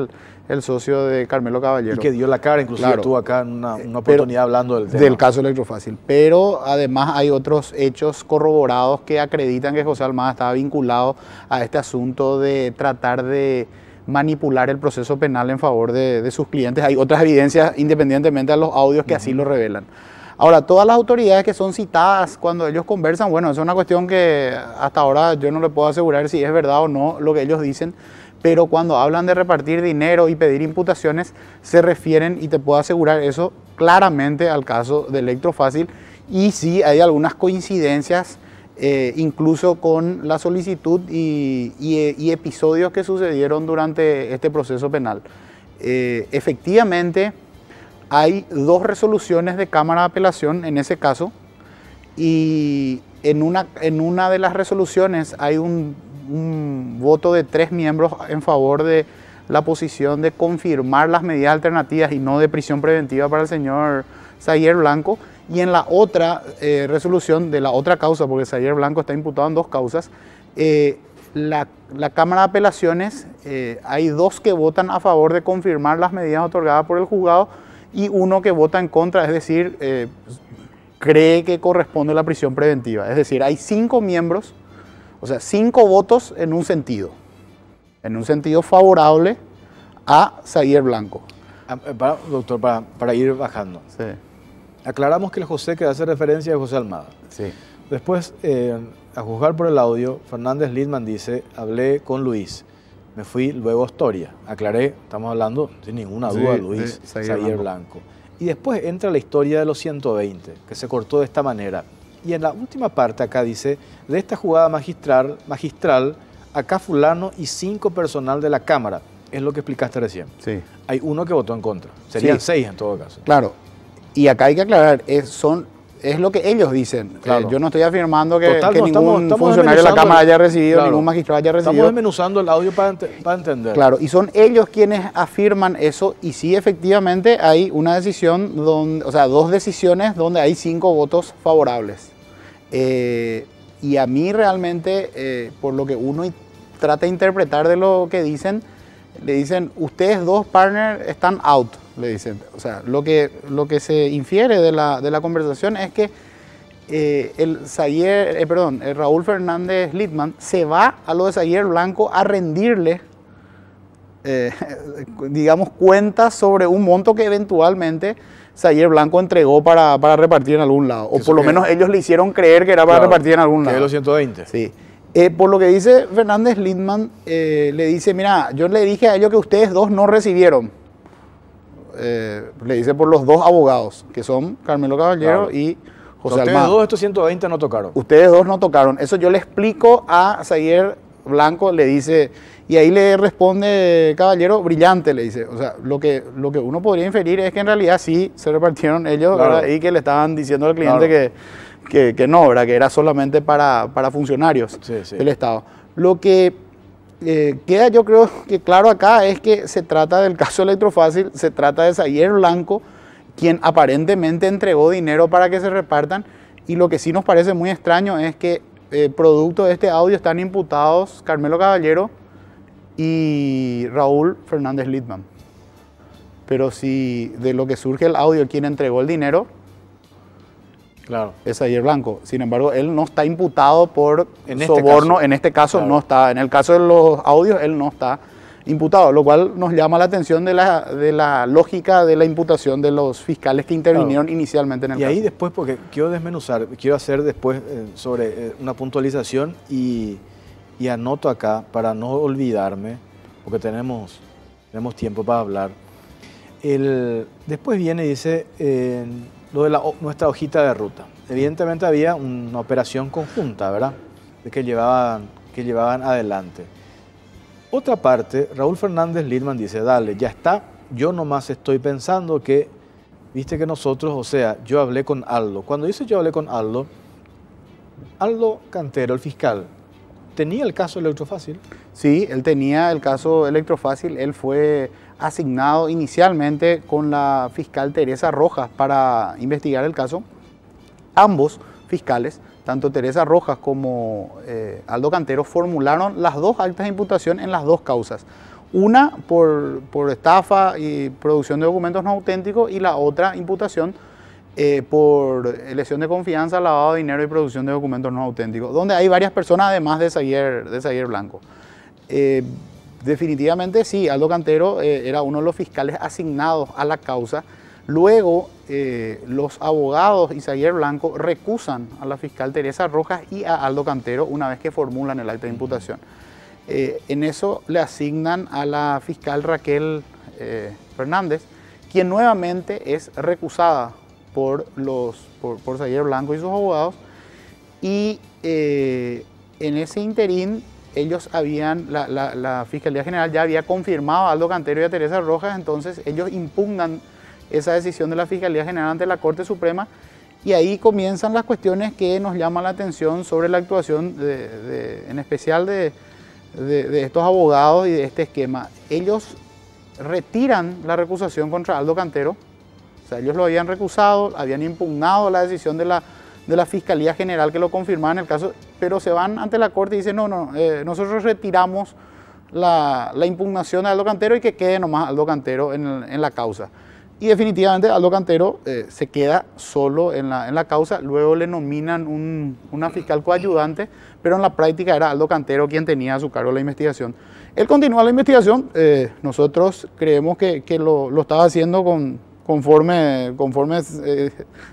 el socio de Carmelo Caballero. Y que dio la cara, inclusive estuvo acá en una oportunidad hablando del tema. Del caso Electrofácil. Pero además hay otros hechos corroborados que acreditan que José Almada estaba vinculado a este asunto de tratar de manipular el proceso penal en favor de sus clientes. Hay otras evidencias independientemente de los audios que así lo revelan. Ahora, todas las autoridades que son citadas cuando ellos conversan, bueno, es una cuestión que hasta ahora yo no le puedo asegurar si es verdad o no lo que ellos dicen, pero cuando hablan de repartir dinero y pedir imputaciones, se refieren, y te puedo asegurar eso, claramente al caso de Electrofácil, y sí hay algunas coincidencias, incluso con la solicitud y episodios que sucedieron durante este proceso penal. Efectivamente, hay 2 resoluciones de Cámara de Apelación en ese caso, y en una de las resoluciones hay un voto de 3 miembros en favor de la posición de confirmar las medidas alternativas y no de prisión preventiva para el señor Zayer Blanco, y en la otra resolución de la otra causa, porque Zayer Blanco está imputado en 2 causas, la Cámara de Apelaciones, hay 2 que votan a favor de confirmar las medidas otorgadas por el juzgado y 1 que vota en contra, es decir, cree que corresponde la prisión preventiva. Es decir, hay 5 miembros, o sea, 5 votos en un sentido favorable a Zayer Blanco. Doctor, para ir bajando. Sí. Aclaramos que el José que hace referencia es José Almada. Sí. Después, a juzgar por el audio, Fernández Lidman dice, hablé con Luis, me fui luego a Astoria. Aclaré, estamos hablando sin ninguna duda, Luis Zayer Blanco. Y después entra la historia de los 120, que se cortó de esta manera. Y en la última parte acá dice, de esta jugada magistral, acá fulano y 5 personal de la Cámara. Es lo que explicaste recién. Sí. Hay 1 que votó en contra. Serían 6 en todo caso. Claro. Y acá hay que aclarar, es lo que ellos dicen. Claro. Yo no estoy afirmando que ningún funcionario de la Cámara haya recibido, ningún magistrado haya recibido. Estamos desmenuzando el audio para entender. Claro, y son ellos quienes afirman eso, y sí, efectivamente, hay una decisión, o sea, 2 decisiones donde hay 5 votos favorables. Y a mí realmente, por lo que uno trata de interpretar de lo que dicen, le dicen, ustedes 2 partners están out, le dicen. O sea, lo que se infiere de la conversación es que el Raúl Fernández Lidman se va a lo de Zayer Blanco a rendirle, digamos, cuentas sobre un monto que eventualmente Zayer Blanco entregó para repartir en algún lado. O por lo menos ellos le hicieron creer que era para repartir en algún lado. Que de los 120. Sí. Por lo que dice Fernández Lidman, le dice, mira, yo le dije a ellos que ustedes 2 no recibieron. Le dice por los 2 abogados, que son Carmelo Caballero y José Almada. Ustedes 2 estos 120 no tocaron. Ustedes 2 no tocaron. Eso yo le explico a Zayer Blanco, le dice, y ahí le responde Caballero, brillante, le dice. O sea, lo que uno podría inferir es que en realidad sí se repartieron ellos, ¿verdad? Y que le estaban diciendo al cliente que no, ¿verdad? Que era solamente para funcionarios del Estado. Lo que queda, yo creo que claro acá, es que se trata del caso Electrofácil, se trata de Zayer Blanco, quien aparentemente entregó dinero para que se repartan, y lo que sí nos parece muy extraño es que producto de este audio están imputados Carmelo Caballero y Raúl Fernández Lidman. Pero si de lo que surge el audio, quien entregó el dinero, claro, es Zayer Blanco. Sin embargo, él no está imputado por soborno. En este caso no está. En el caso de los audios, él no está imputado, lo cual nos llama la atención de la lógica de la imputación de los fiscales que intervinieron inicialmente en el caso. Y ahí después, porque quiero desmenuzar, quiero hacer después sobre una puntualización y anoto acá para no olvidarme, porque tenemos tiempo para hablar. Después viene y dice lo de nuestra hojita de ruta. Evidentemente había una operación conjunta, ¿verdad? Que llevaban adelante. Otra parte, Raúl Fernández Lidman dice, dale, ya está, yo nomás estoy pensando que, viste que nosotros, o sea, yo hablé con Aldo. Cuando dice yo hablé con Aldo Cantero, el fiscal, ¿tenía el caso Electrofácil? Sí, él tenía el caso Electrofácil. Él fue asignado inicialmente con la fiscal Teresa Rojas para investigar el caso. Ambos fiscales, tanto Teresa Rojas como Aldo Cantero, formularon las dos actas de imputación en las dos causas. Una por estafa y producción de documentos no auténticos, y la otra imputación por lesión de confianza, lavado de dinero y producción de documentos no auténticos, donde hay varias personas además de Zaguier Blanco. Definitivamente sí, Aldo Cantero era uno de los fiscales asignados a la causa. Luego los abogados y Zaguier Blanco recusan a la fiscal Teresa Rojas y a Aldo Cantero una vez que formulan el acta de imputación. En eso le asignan a la fiscal Raquel Fernández, quien nuevamente es recusada por Zaguier Blanco y sus abogados, y en ese interín ellos la Fiscalía General ya había confirmado a Aldo Cantero y a Teresa Rojas. Entonces ellos impugnan esa decisión de la Fiscalía General ante la Corte Suprema, y ahí comienzan las cuestiones que nos llaman la atención sobre la actuación en especial de estos abogados y de este esquema. Ellos retiran la recusación contra Aldo Cantero. O sea, ellos lo habían recusado, habían impugnado la decisión de la Fiscalía General que lo confirmaba en el caso, pero se van ante la Corte y dicen, nosotros retiramos la impugnación de Aldo Cantero y que quede nomás Aldo Cantero en la causa. Y definitivamente Aldo Cantero se queda solo en la causa. Luego le nominan una fiscal coayudante, pero en la práctica era Aldo Cantero quien tenía a su cargo la investigación. Él continúa la investigación. Nosotros creemos que lo estaba haciendo conforme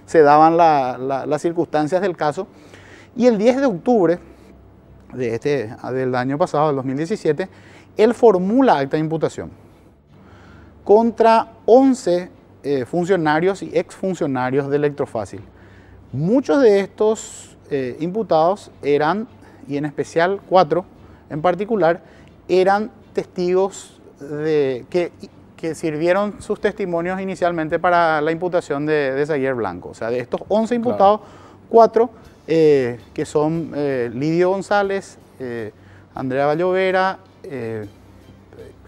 se daban las circunstancias del caso. Y el 10 de octubre del año pasado, del 2017, él formula acta de imputación contra 11 funcionarios y exfuncionarios de Electrofácil. Muchos de estos imputados eran, y en especial 4 en particular, eran testigos que sirvieron sus testimonios inicialmente para la imputación de Zaguier Blanco. O sea, de estos 11 imputados, 4 que son Lidio González, Andrea Vallovera,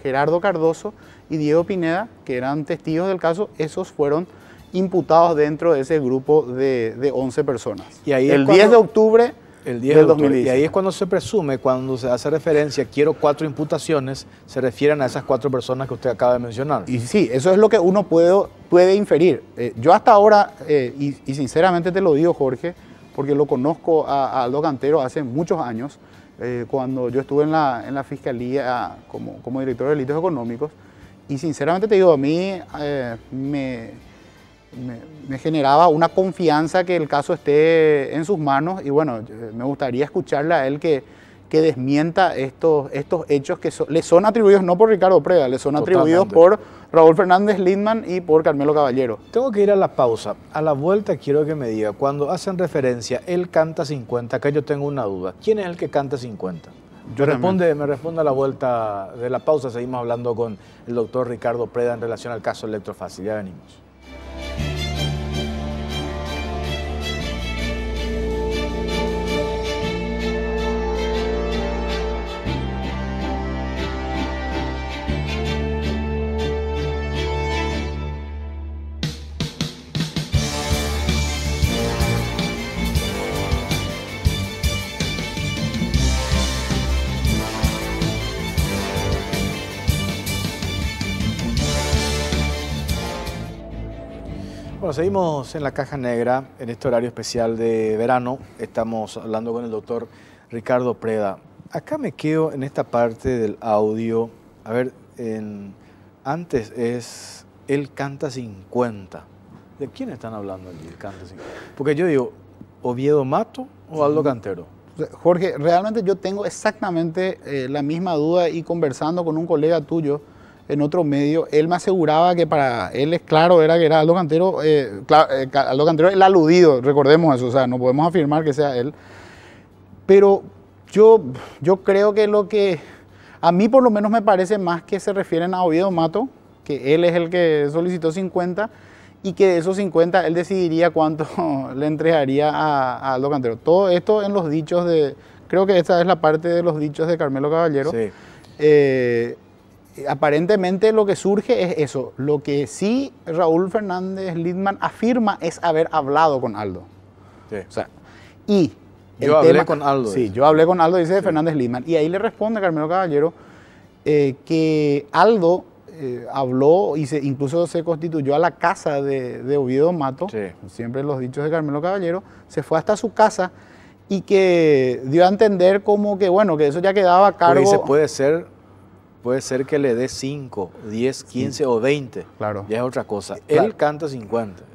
Gerardo Cardoso y Diego Pineda, que eran testigos del caso. Esos fueron imputados dentro de ese grupo de 11 personas. Y ahí el 10 de octubre del 2017. Y ahí es cuando se presume, cuando se hace referencia, quiero 4 imputaciones, se refieren a esas 4 personas que usted acaba de mencionar. Y sí, eso es lo que uno puede inferir. Yo hasta ahora, y sinceramente te lo digo, Jorge, porque lo conozco a Aldo Cantero hace muchos años, cuando yo estuve en la Fiscalía como director de delitos económicos, y sinceramente te digo, a mí me generaba una confianza que el caso esté en sus manos, y bueno, me gustaría escucharle a él que desmienta estos hechos que le son atribuidos no por Ricardo Preda, le son atribuidos por Raúl Fernández Lindman y por Carmelo Caballero. Tengo que ir a la pausa. A la vuelta quiero que me diga, cuando hacen referencia, él canta 50, acá yo tengo una duda. ¿Quién es el que canta 50? Me responde a la vuelta de la pausa. Seguimos hablando con el doctor Ricardo Preda en relación al caso Electrofácil. Ya venimos. Bueno, seguimos en la Caja Negra, en este horario especial de verano. Estamos hablando con el doctor Ricardo Preda. Acá me quedo en esta parte del audio. A ver, antes es Él canta 50. ¿De quién están hablando allí, Él canta 50? Porque yo digo, ¿Oviedo Mato o Aldo Cantero? Jorge, realmente yo tengo exactamente la misma duda, y conversando con un colega tuyo en otro medio, él me aseguraba que para él es claro era que era Aldo Cantero. Aldo Cantero es el aludido, recordemos eso, o sea, no podemos afirmar que sea él. Pero yo creo que lo que a mí por lo menos me parece más que se refieren a Oviedo Mato que él es el que solicitó 50 y que de esos 50 él decidiría cuánto le entregaría a Aldo Cantero. Todo esto en los dichos creo que esta es la parte de los dichos de Carmelo Caballero. Sí. Aparentemente lo que surge es eso. Lo que sí Raúl Fernández Lidman afirma es haber hablado con Aldo. Sí. O sea, y yo hablé con Aldo. Sí, yo hablé con Aldo, dice Fernández Lidman. Y ahí le responde Carmelo Caballero que Aldo habló y incluso se constituyó a la casa de Oviedo Mato, sí. Siempre los dichos de Carmelo Caballero, se fue hasta su casa y que dio a entender como que, bueno, que eso ya quedaba a cargo. Dice, puede ser que le dé 5, 10, 15 sí. o 20, claro. Ya es otra cosa. Claro. Él canta 50. Entonces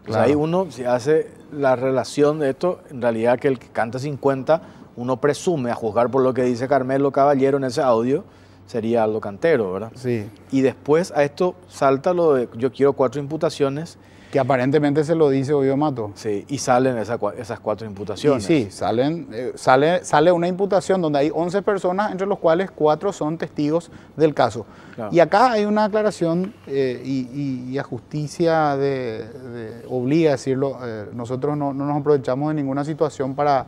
claro. Ahí uno se hace la relación de esto, en realidad que el que canta 50, uno presume, a juzgar por lo que dice Carmelo Caballero en ese audio, sería Aldo Cantero, ¿verdad? Sí. Y después a esto salta lo de yo quiero 4 imputaciones. Que aparentemente se lo dice Oviedo Mato. Sí, y salen esas 4 imputaciones. Y sí, sale una imputación donde hay 11 personas, entre los cuales 4 son testigos del caso. Claro. Y acá hay una aclaración y a justicia obliga a decirlo, nosotros no nos aprovechamos de ninguna situación para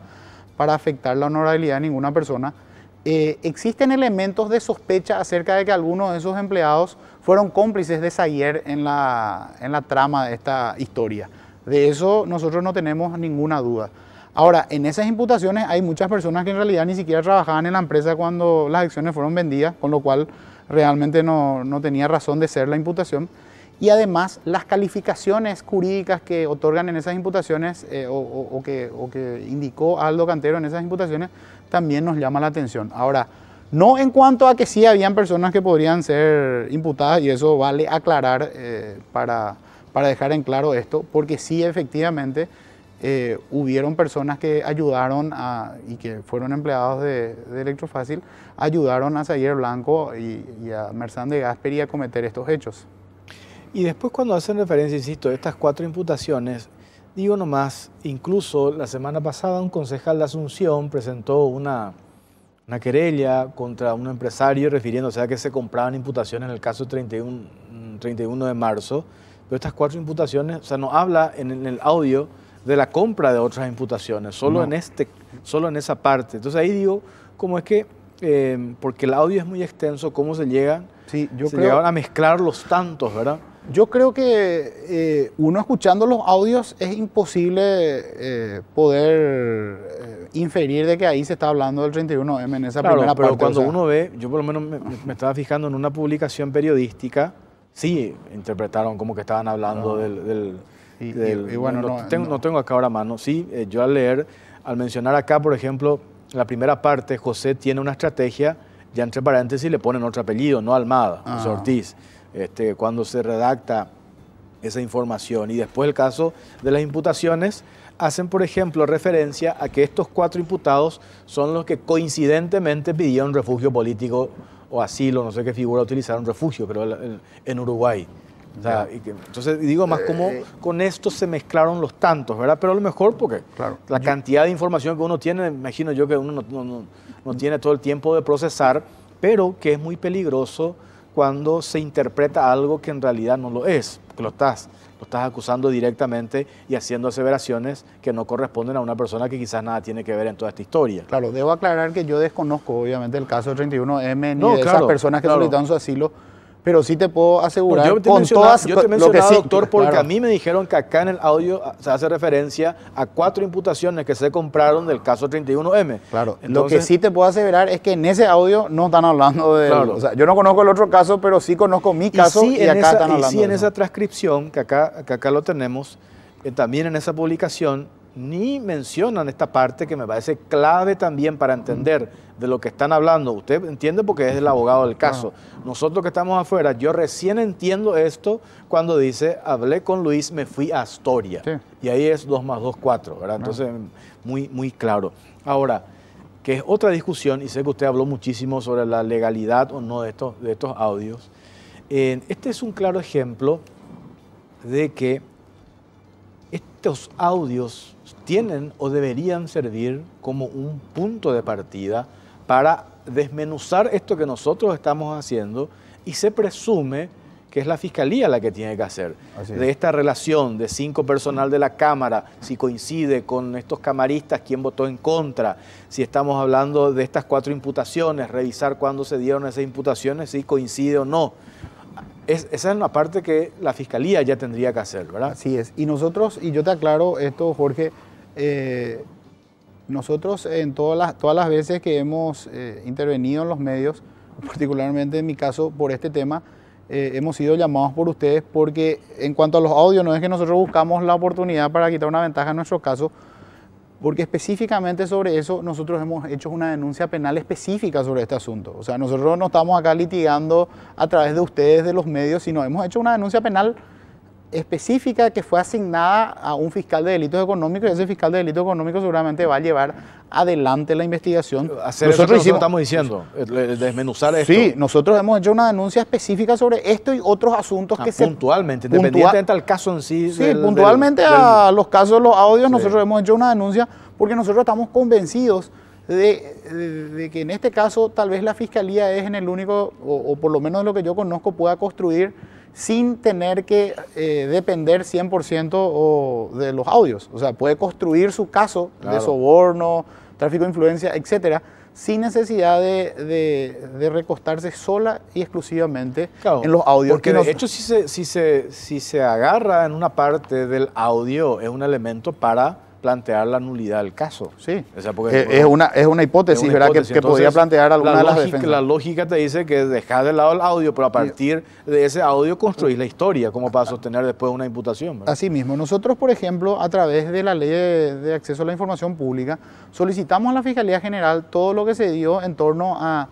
afectar la honorabilidad de ninguna persona. Existen elementos de sospecha acerca de que algunos de esos empleados fueron cómplices de Sayer en la trama de esta historia. De eso nosotros no tenemos ninguna duda. Ahora, en esas imputaciones hay muchas personas que en realidad ni siquiera trabajaban en la empresa cuando las acciones fueron vendidas, con lo cual realmente no tenía razón de ser la imputación. Y además, las calificaciones jurídicas que otorgan en esas imputaciones o que indicó Aldo Cantero en esas imputaciones también nos llama la atención. Ahora, no en cuanto a que sí habían personas que podrían ser imputadas, y eso vale aclarar para dejar en claro esto, porque sí efectivamente hubieron personas que ayudaron y que fueron empleados de Electrofácil, ayudaron a Sayer Blanco y a Mersán de Gasperi a cometer estos hechos. Y después cuando hacen referencia, insisto, a estas 4 imputaciones, digo nomás, incluso la semana pasada un concejal de Asunción presentó una querella contra un empresario refiriéndose a que se compraban imputaciones en el caso 31 de marzo, pero estas 4 imputaciones, o sea, no habla en el audio de la compra de otras imputaciones, solo en esa parte. Entonces ahí digo, ¿cómo es que, porque el audio es muy extenso, cómo se llegan a mezclar los tantos, ¿verdad? Yo creo que uno escuchando los audios es imposible poder inferir de que ahí se está hablando del 31M en esa primera parte. Pero cuando uno ve, yo por lo menos me estaba fijando en una publicación periodística, sí interpretaron como que estaban hablando del bueno, no tengo acá ahora a mano. Sí, yo al mencionar acá, por ejemplo, la primera parte, José tiene una estrategia, ya entre paréntesis le ponen otro apellido, no Almada, José Ortiz. Cuando se redacta esa información. Y después el caso de las imputaciones, hacen, por ejemplo, referencia a que estos 4 imputados son los que coincidentemente pidieron refugio político o asilo, no sé qué figura utilizaron, refugio, pero en Uruguay. O sea, entonces digo más como con esto se mezclaron los tantos, ¿verdad? Pero a lo mejor porque la cantidad de información que uno tiene, imagino yo que uno no tiene todo el tiempo de procesar, pero que es muy peligroso cuando se interpreta algo que en realidad no lo es, que lo estás acusando directamente y haciendo aseveraciones que no corresponden a una persona que quizás nada tiene que ver en toda esta historia. Claro, debo aclarar que yo desconozco obviamente el caso del 31M ni de esas personas que solicitaron su asilo, pero sí te puedo asegurar yo te he mencionado, doctor, porque a mí me dijeron que acá en el audio se hace referencia a 4 imputaciones que se compraron del caso 31M. Claro, entonces, lo que sí te puedo aseverar es que en ese audio no están hablando de... Claro. O sea, yo no conozco el otro caso, pero sí conozco mi caso y acá están hablando de eso. En esa transcripción, que acá lo tenemos, también en esa publicación, ni mencionan esta parte que me parece clave también para entender de lo que están hablando. Usted entiende porque es el abogado del caso. Nosotros que estamos afuera, yo recién entiendo esto cuando dice, hablé con Luis, me fui a Astoria. Sí. Y ahí es 2 más 2, 4, ¿verdad? Entonces, muy claro. Ahora, que es otra discusión, y sé que usted habló muchísimo sobre la legalidad o no de estos audios. Este es un claro ejemplo de que estos audios tienen o deberían servir como un punto de partida para desmenuzar esto que nosotros estamos haciendo, y se presume que es la Fiscalía la que tiene que hacer. De esta relación de 5 personal de la Cámara, si coincide con estos camaristas, quién votó en contra, si estamos hablando de estas 4 imputaciones, revisar cuándo se dieron esas imputaciones, si coincide o no. Esa es una parte que la Fiscalía ya tendría que hacer, ¿verdad? Así es. Y nosotros, y yo te aclaro esto, Jorge, nosotros en todas las veces que hemos intervenido en los medios, particularmente en mi caso por este tema, hemos sido llamados por ustedes porque en cuanto a los audios no es que nosotros buscamos la oportunidad para quitar una ventaja en nuestro caso, porque específicamente sobre eso nosotros hemos hecho una denuncia penal específica sobre este asunto. O sea, nosotros no estamos acá litigando a través de ustedes, de los medios, sino hemos hecho una denuncia penal específica que fue asignada a un fiscal de delitos económicos, y ese fiscal de delitos económicos seguramente va a llevar adelante la investigación. Nosotros estamos diciendo, desmenuzar esto. Sí, nosotros hemos hecho una denuncia específica sobre esto y otros asuntos que puntualmente, independientemente del caso en sí. Sí, puntualmente a los casos de los audios, sí. Nosotros hemos hecho una denuncia porque nosotros estamos convencidos de que en este caso tal vez la Fiscalía es en el único, o por lo menos de lo que yo conozco, pueda construir sin tener que depender 100% de los audios. O sea, puede construir su caso de soborno, tráfico de influencia, etcétera, sin necesidad de recostarse sola y exclusivamente en los audios. Porque de hecho, si se agarra en una parte del audio, es un elemento para plantear la nulidad del caso. Sí, o sea, porque, es una hipótesis, ¿verdad? Que podría plantear alguna de las defensas. La lógica te dice que dejar de lado el audio, pero a partir de ese audio construís la historia, como para sostener después una imputación, ¿verdad? Así mismo. Nosotros, por ejemplo, a través de la Ley de Acceso a la Información Pública, solicitamos a la Fiscalía General todo lo que se dio en torno a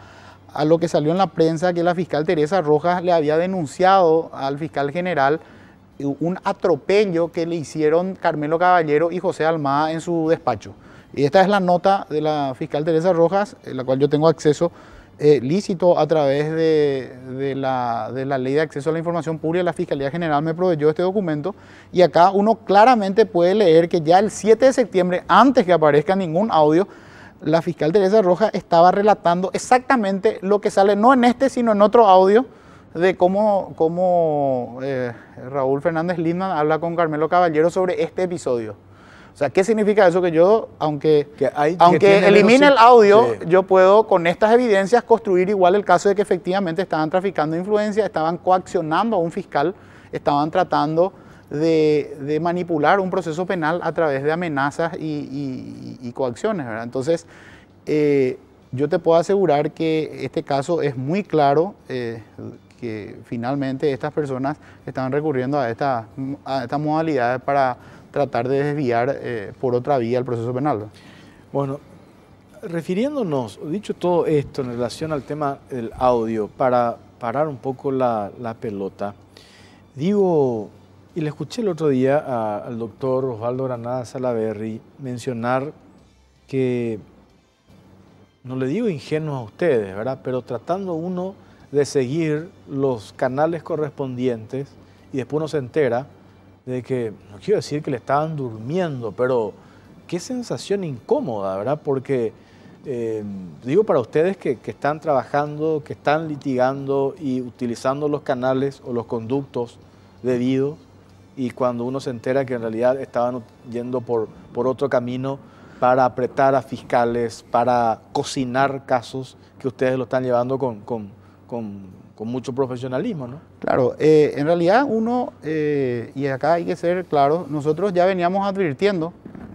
lo que salió en la prensa, que la fiscal Teresa Rojas le había denunciado al fiscal general un atropello que le hicieron Carmelo Caballero y José Almada en su despacho. Y esta es la nota de la fiscal Teresa Rojas, en la cual yo tengo acceso lícito a través de la Ley de Acceso a la Información Pública. La Fiscalía General me proveyó este documento y acá uno claramente puede leer que ya el 7 de septiembre, antes que aparezca ningún audio, la fiscal Teresa Rojas estaba relatando exactamente lo que sale, no en este, sino en otro audio, de cómo Raúl Fernández Lindman habla con Carmelo Caballero sobre este episodio. O sea, ¿qué significa eso? Que yo, aunque elimine el audio, sí, yo puedo con estas evidencias construir igual el caso de que efectivamente estaban traficando influencia, estaban coaccionando a un fiscal, estaban tratando de manipular un proceso penal a través de amenazas y coacciones, ¿verdad? Entonces, yo te puedo asegurar que este caso es muy claro, que finalmente estas personas estaban recurriendo a estas modalidades para tratar de desviar por otra vía el proceso penal. Bueno, refiriéndonos, dicho todo esto en relación al tema del audio, para parar un poco la pelota, digo, y le escuché el otro día al doctor Osvaldo Granada Salaverry mencionar que, no le digo ingenuos a ustedes, ¿verdad?, pero tratando uno de seguir los canales correspondientes y después uno se entera de que, no quiero decir que le estaban durmiendo, pero qué sensación incómoda, ¿verdad? Porque digo para ustedes que están trabajando, que están litigando y utilizando los canales o los conductos debidos, y cuando uno se entera que en realidad estaban yendo por otro camino para apretar a fiscales, para cocinar casos que ustedes lo están llevando con mucho profesionalismo, ¿no? Claro, en realidad uno, y acá hay que ser claro, nosotros ya veníamos advirtiendo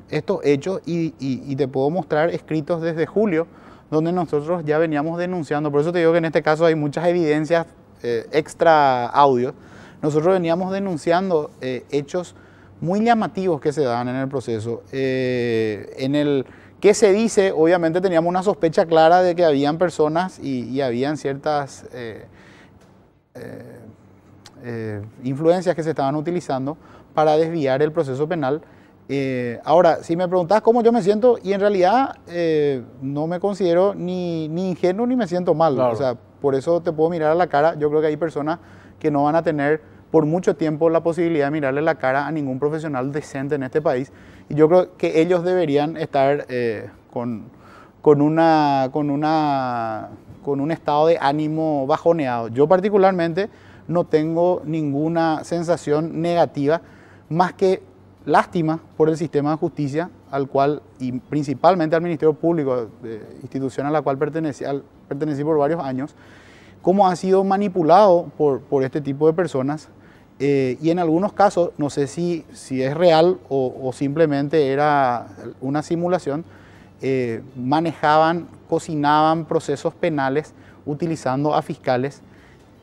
estos hechos y te puedo mostrar escritos desde julio, donde nosotros ya veníamos denunciando. Por eso te digo que en este caso hay muchas evidencias extra audio. Nosotros veníamos denunciando hechos muy llamativos que se dan en el proceso. En el que se dice, obviamente teníamos una sospecha clara de que habían personas y habían ciertas influencias que se estaban utilizando para desviar el proceso penal. Ahora, si me preguntás cómo yo me siento, y en realidad no me considero ni ingenuo ni me siento mal. Claro. O sea, por eso te puedo mirar a la cara. Yo creo que hay personas que no van a tener por mucho tiempo la posibilidad de mirarle la cara a ningún profesional decente en este país. Y yo creo que ellos deberían estar con un estado de ánimo bajoneado. Yo particularmente no tengo ninguna sensación negativa, más que lástima por el sistema de justicia, al cual, y principalmente al Ministerio Público, institución a la cual pertenecí por varios años, cómo ha sido manipulado por este tipo de personas. Y en algunos casos, no sé si es real o simplemente era una simulación, manejaban, cocinaban procesos penales utilizando a fiscales.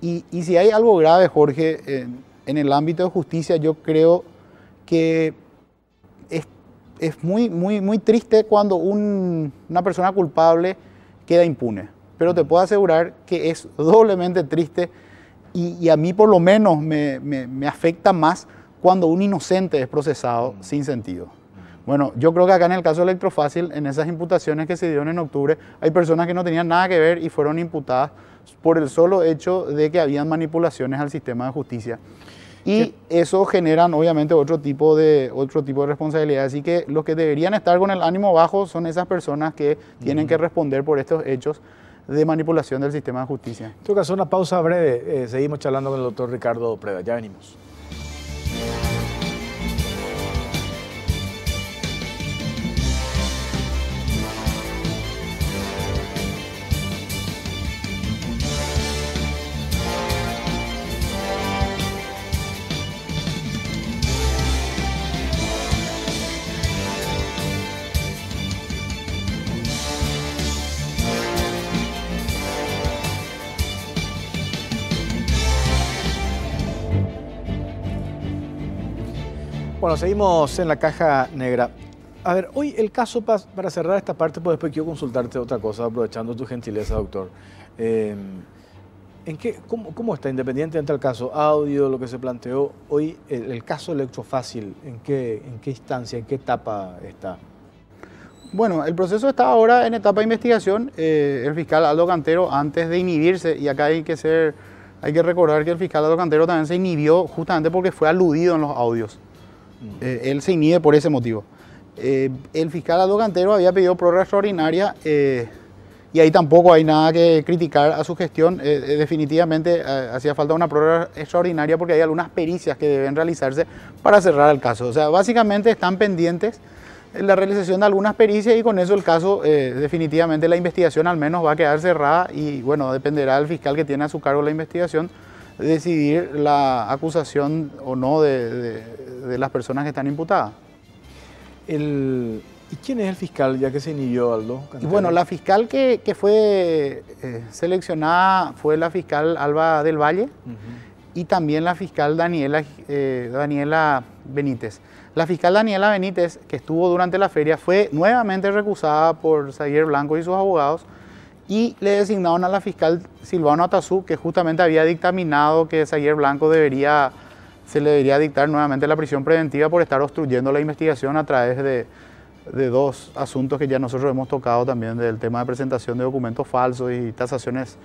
Y si hay algo grave, Jorge, en el ámbito de justicia, yo creo que es muy triste cuando una persona culpable queda impune. Pero te puedo asegurar que es doblemente triste y a mí por lo menos me afecta más cuando un inocente es procesado sin sentido. Bueno, yo creo que acá en el caso de Electrofácil, en esas imputaciones que se dieron en octubre, hay personas que no tenían nada que ver y fueron imputadas por el solo hecho de que habían manipulaciones al sistema de justicia. Y eso generan obviamente otro tipo de responsabilidad. Así que los que deberían estar con el ánimo bajo son esas personas que tienen que responder por estos hechos de manipulación del sistema de justicia. Tengo que hacer una pausa breve. Seguimos charlando con el doctor Ricardo Preda. Ya venimos. Bueno, seguimos en la caja negra. A ver, hoy el caso, para cerrar esta parte, pues después quiero consultarte otra cosa, aprovechando tu gentileza, doctor. ¿Cómo está, independientemente del caso audio, lo que se planteó hoy, el caso Electrofácil, en qué instancia, en qué etapa está? Bueno, el proceso está ahora en etapa de investigación. El fiscal Aldo Cantero, antes de inhibirse, y acá hay que recordar que el fiscal Aldo Cantero también se inhibió justamente porque fue aludido en los audios. Él se inhibe por ese motivo. El fiscal Aldo Cantero había pedido prórroga extraordinaria y ahí tampoco hay nada que criticar a su gestión. Definitivamente hacía falta una prórroga extraordinaria porque hay algunas pericias que deben realizarse para cerrar el caso. O sea, básicamente están pendientes la realización de algunas pericias y con eso el caso, definitivamente la investigación al menos va a quedar cerrada y bueno, dependerá del fiscal que tiene a su cargo la investigación decidir la acusación o no de las personas que están imputadas. ¿Y quién es el fiscal, ya que se inhibió, Aldo Cantero? Bueno, la fiscal que fue seleccionada fue la fiscal Alba del Valle y también la fiscal Daniela Benítez. La fiscal Daniela Benítez, que estuvo durante la feria, fue nuevamente recusada por Xavier Blanco y sus abogados y le designaron a la fiscal Silvano Atazú, que justamente había dictaminado que Xavier Blanco se le debería dictar nuevamente la prisión preventiva por estar obstruyendo la investigación a través de dos asuntos que ya nosotros hemos tocado también, del tema de presentación de documentos falsos y tasaciones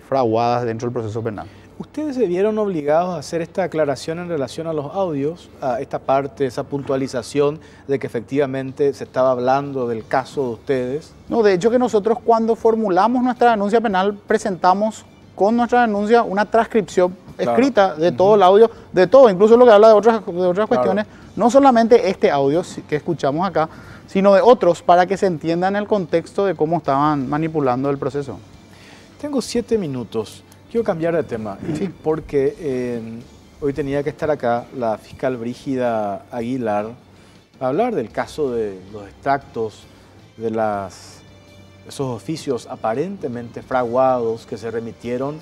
fraguadas dentro del proceso penal. ¿Ustedes se vieron obligados a hacer esta aclaración en relación a los audios, a esta parte, esa puntualización de que efectivamente se estaba hablando del caso de ustedes? No, de hecho que nosotros cuando formulamos nuestra denuncia penal presentamos con nuestra denuncia una transcripción escrita de todo el audio, de todo, incluso lo que habla de otras cuestiones, no solamente este audio que escuchamos acá, sino de otros para que se entienda en el contexto de cómo estaban manipulando el proceso. Tengo 7 minutos. Quiero cambiar de tema, porque hoy tenía que estar acá la fiscal Brígida Aguilar a hablar del caso de los extractos de esos oficios aparentemente fraguados que se remitieron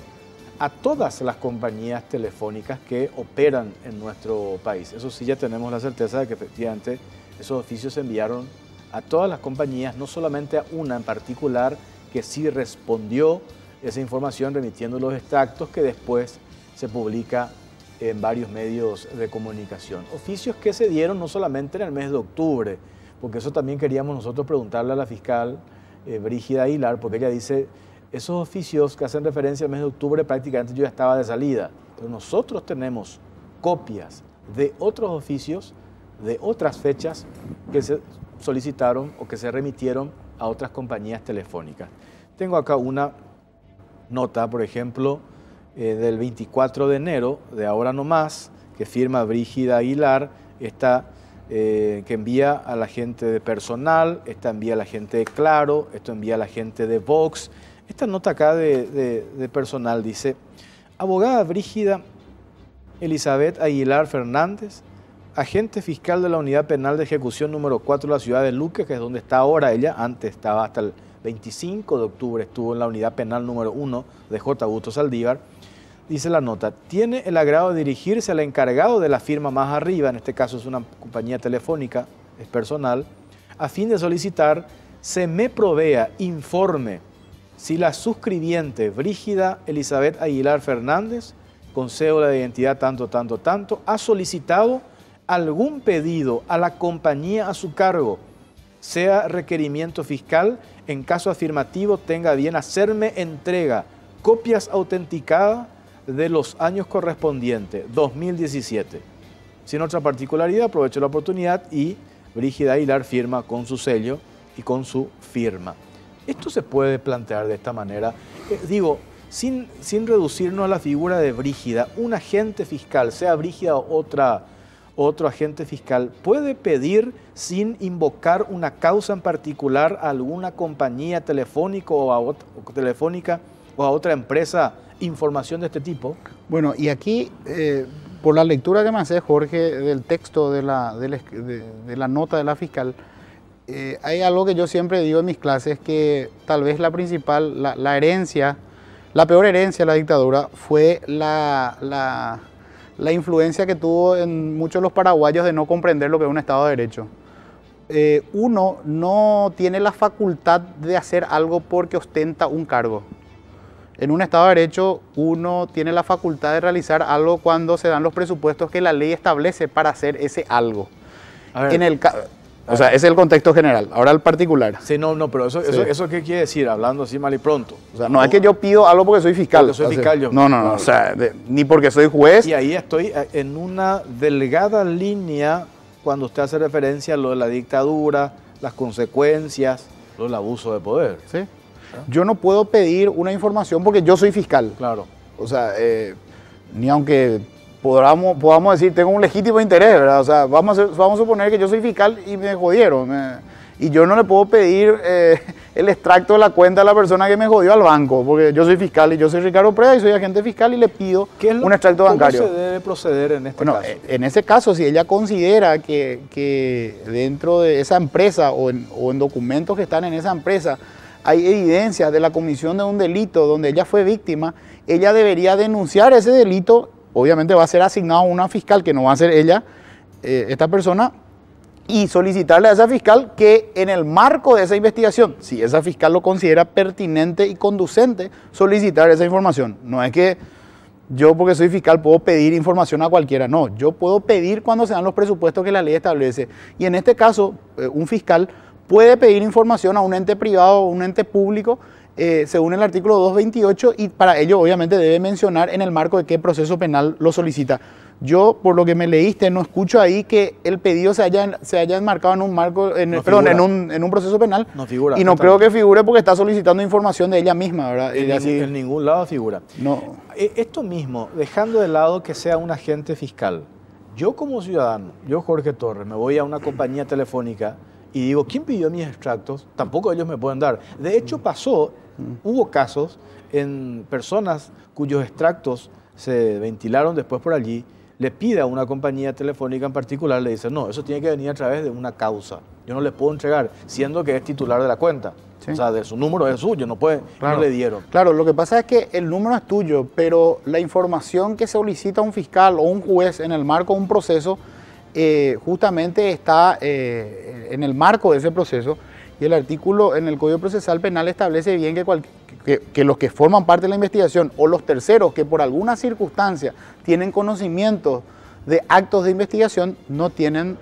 a todas las compañías telefónicas que operan en nuestro país. Eso sí, ya tenemos la certeza de que efectivamente esos oficios se enviaron a todas las compañías, no solamente a una en particular que sí respondió esa información remitiendo los extractos que después se publica en varios medios de comunicación. Oficios que se dieron no solamente en el mes de octubre, porque eso también queríamos nosotros preguntarle a la fiscal Brígida Aguilar, porque ella dice, esos oficios que hacen referencia al mes de octubre prácticamente yo ya estaba de salida, pero nosotros tenemos copias de otros oficios, de otras fechas que se solicitaron o que se remitieron a otras compañías telefónicas. Tengo acá una nota, por ejemplo, del 24 de enero, de ahora no más, que firma Brígida Aguilar, esta que envía a la gente de Personal, esta envía a la gente de Claro, esto envía a la gente de Vox. Esta nota acá de Personal dice: abogada Brígida Elizabeth Aguilar Fernández, agente fiscal de la Unidad Penal de Ejecución número 4 de la ciudad de Luque, que es donde está ahora ella. Antes estaba hasta el 25 de octubre, estuvo en la Unidad Penal número 1 de J. Augusto Saldívar. Dice la nota: tiene el agrado de dirigirse al encargado de la firma más arriba, en este caso es una compañía telefónica, es Personal, a fin de solicitar se me provea informe si la suscribiente Brígida Elizabeth Aguilar Fernández, con cédula de identidad tanto, ha solicitado algún pedido a la compañía a su cargo, sea requerimiento fiscal, en caso afirmativo tenga bien hacerme entrega, copias autenticadas de los años correspondientes, 2017. Sin otra particularidad, aprovecho la oportunidad y Brígida Aguilar firma con su sello y con su firma. Esto se puede plantear de esta manera, digo, sin reducirnos a la figura de Brígida, un agente fiscal, sea Brígida o otro agente fiscal, puede pedir sin invocar una causa en particular a alguna compañía telefónica o a otra empresa información de este tipo. Bueno, y aquí, por la lectura que me hace Jorge del texto de la nota de la fiscal, hay algo que yo siempre digo en mis clases, que tal vez la principal, la herencia, la peor herencia de la dictadura fue la influencia que tuvo en muchos de los paraguayos de no comprender lo que es un Estado de Derecho. Uno no tiene la facultad de hacer algo porque ostenta un cargo. En un Estado de Derecho uno tiene la facultad de realizar algo cuando se dan los presupuestos que la ley establece para hacer ese algo. O sea, ese es el contexto general. Ahora el particular. Sí, no, pero eso ¿qué quiere decir? Hablando así mal y pronto. O sea, no es que yo pido algo porque soy fiscal. Porque soy fiscal yo. No. O sea, ni porque soy juez. Y ahí estoy en una delgada línea cuando usted hace referencia a lo de la dictadura, las consecuencias, lo del abuso de poder. Sí. Yo no puedo pedir una información porque yo soy fiscal. Claro. O sea, ni aunque podamos decir, tengo un legítimo interés, ¿verdad? O sea, vamos a suponer que yo soy fiscal y me jodieron. Y yo no le puedo pedir el extracto de la cuenta de la persona que me jodió al banco, porque yo soy fiscal y yo soy Ricardo Preda y soy agente fiscal y le pido un extracto bancario. ¿Cómo se debe proceder en este caso? En ese caso, si ella considera que dentro de esa empresa o en documentos que están en esa empresa hay evidencia de la comisión de un delito donde ella fue víctima, ella debería denunciar ese delito. Obviamente va a ser asignado a una fiscal que no va a ser ella, esta persona, y solicitarle a esa fiscal que en el marco de esa investigación, si esa fiscal lo considera pertinente y conducente, solicitar esa información. No es que yo, porque soy fiscal, puedo pedir información a cualquiera. No, yo puedo pedir cuando se dan los presupuestos que la ley establece. Y en este caso, un fiscal puede pedir información a un ente privado o un ente público según el artículo 228, y para ello obviamente debe mencionar en el marco de qué proceso penal lo solicita. Yo, por lo que me leíste, no escucho ahí que el pedido se haya enmarcado en un marco, en un proceso penal. No figura. Y no creo que figure porque está solicitando información de ella misma, ¿verdad? En ningún lado figura. No. Esto mismo, dejando de lado que sea un agente fiscal, yo como ciudadano, yo Jorge Torres, me voy a una compañía telefónica y digo, ¿quién pidió mis extractos? Tampoco ellos me pueden dar. De hecho hubo casos en personas cuyos extractos se ventilaron después por allí, le pide a una compañía telefónica en particular, le dice, no, eso tiene que venir a través de una causa. Yo no le puedo entregar, siendo que es titular de la cuenta. Sí. O sea, de su número es suyo, no le dieron. Claro, lo que pasa es que el número es tuyo, pero la información que solicita un fiscal o un juez en el marco de un proceso, justamente está en el marco de ese proceso, y el artículo en el Código Procesal Penal establece bien que los que forman parte de la investigación o los terceros que por alguna circunstancia tienen conocimiento de actos de investigación tienen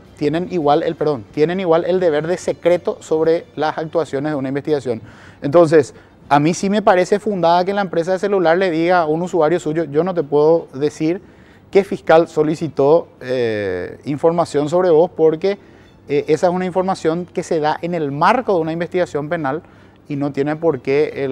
igual el deber de secreto sobre las actuaciones de una investigación. Entonces, a mí sí me parece fundada que la empresa de celular le diga a un usuario suyo, yo no te puedo decir qué fiscal solicitó información sobre vos porque esa es una información que se da en el marco de una investigación penal y no tiene por qué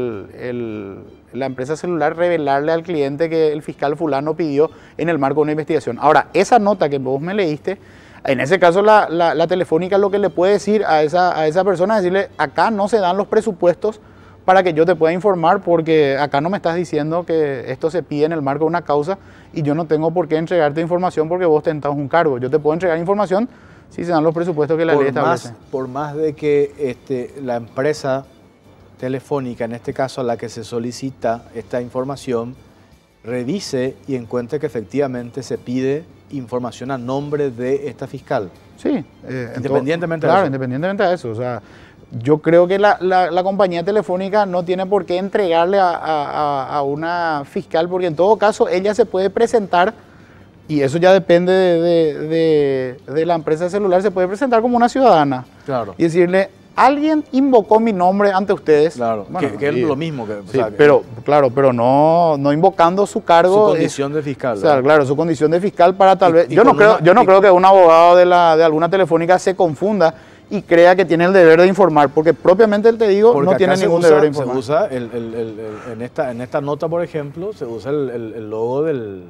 la empresa celular revelarle al cliente que el fiscal fulano pidió en el marco de una investigación. Ahora, esa nota que vos me leíste, en ese caso la Telefónica lo que le puede decir a esa persona es decirle, acá no se dan los presupuestos para que yo te pueda informar, porque acá no me estás diciendo que esto se pide en el marco de una causa y yo no tengo por qué entregarte información porque vos tentás un cargo. Yo te puedo entregar información si se dan los presupuestos que la ley establece. Por más de que la empresa telefónica, en este caso a la que se solicita esta información, revise y encuentre que efectivamente se pide información a nombre de esta fiscal. Sí. Independientemente de eso. Claro, independientemente de eso. O sea, yo creo que la compañía telefónica no tiene por qué entregarle a una fiscal, porque en todo caso ella se puede presentar, y eso ya depende de la empresa celular, se puede presentar como una ciudadana. Claro. Y decirle, alguien invocó mi nombre ante ustedes. Claro, bueno, que es lo mismo. Sí, pero no invocando su cargo. Su condición de fiscal. O sea, claro, su condición de fiscal para tal vez... Yo no creo que un abogado de alguna telefónica se confunda y crea que tiene el deber de informar, porque propiamente te digo, porque no tiene ningún deber de informar. Se usa, en esta nota, por ejemplo, se usa el logo del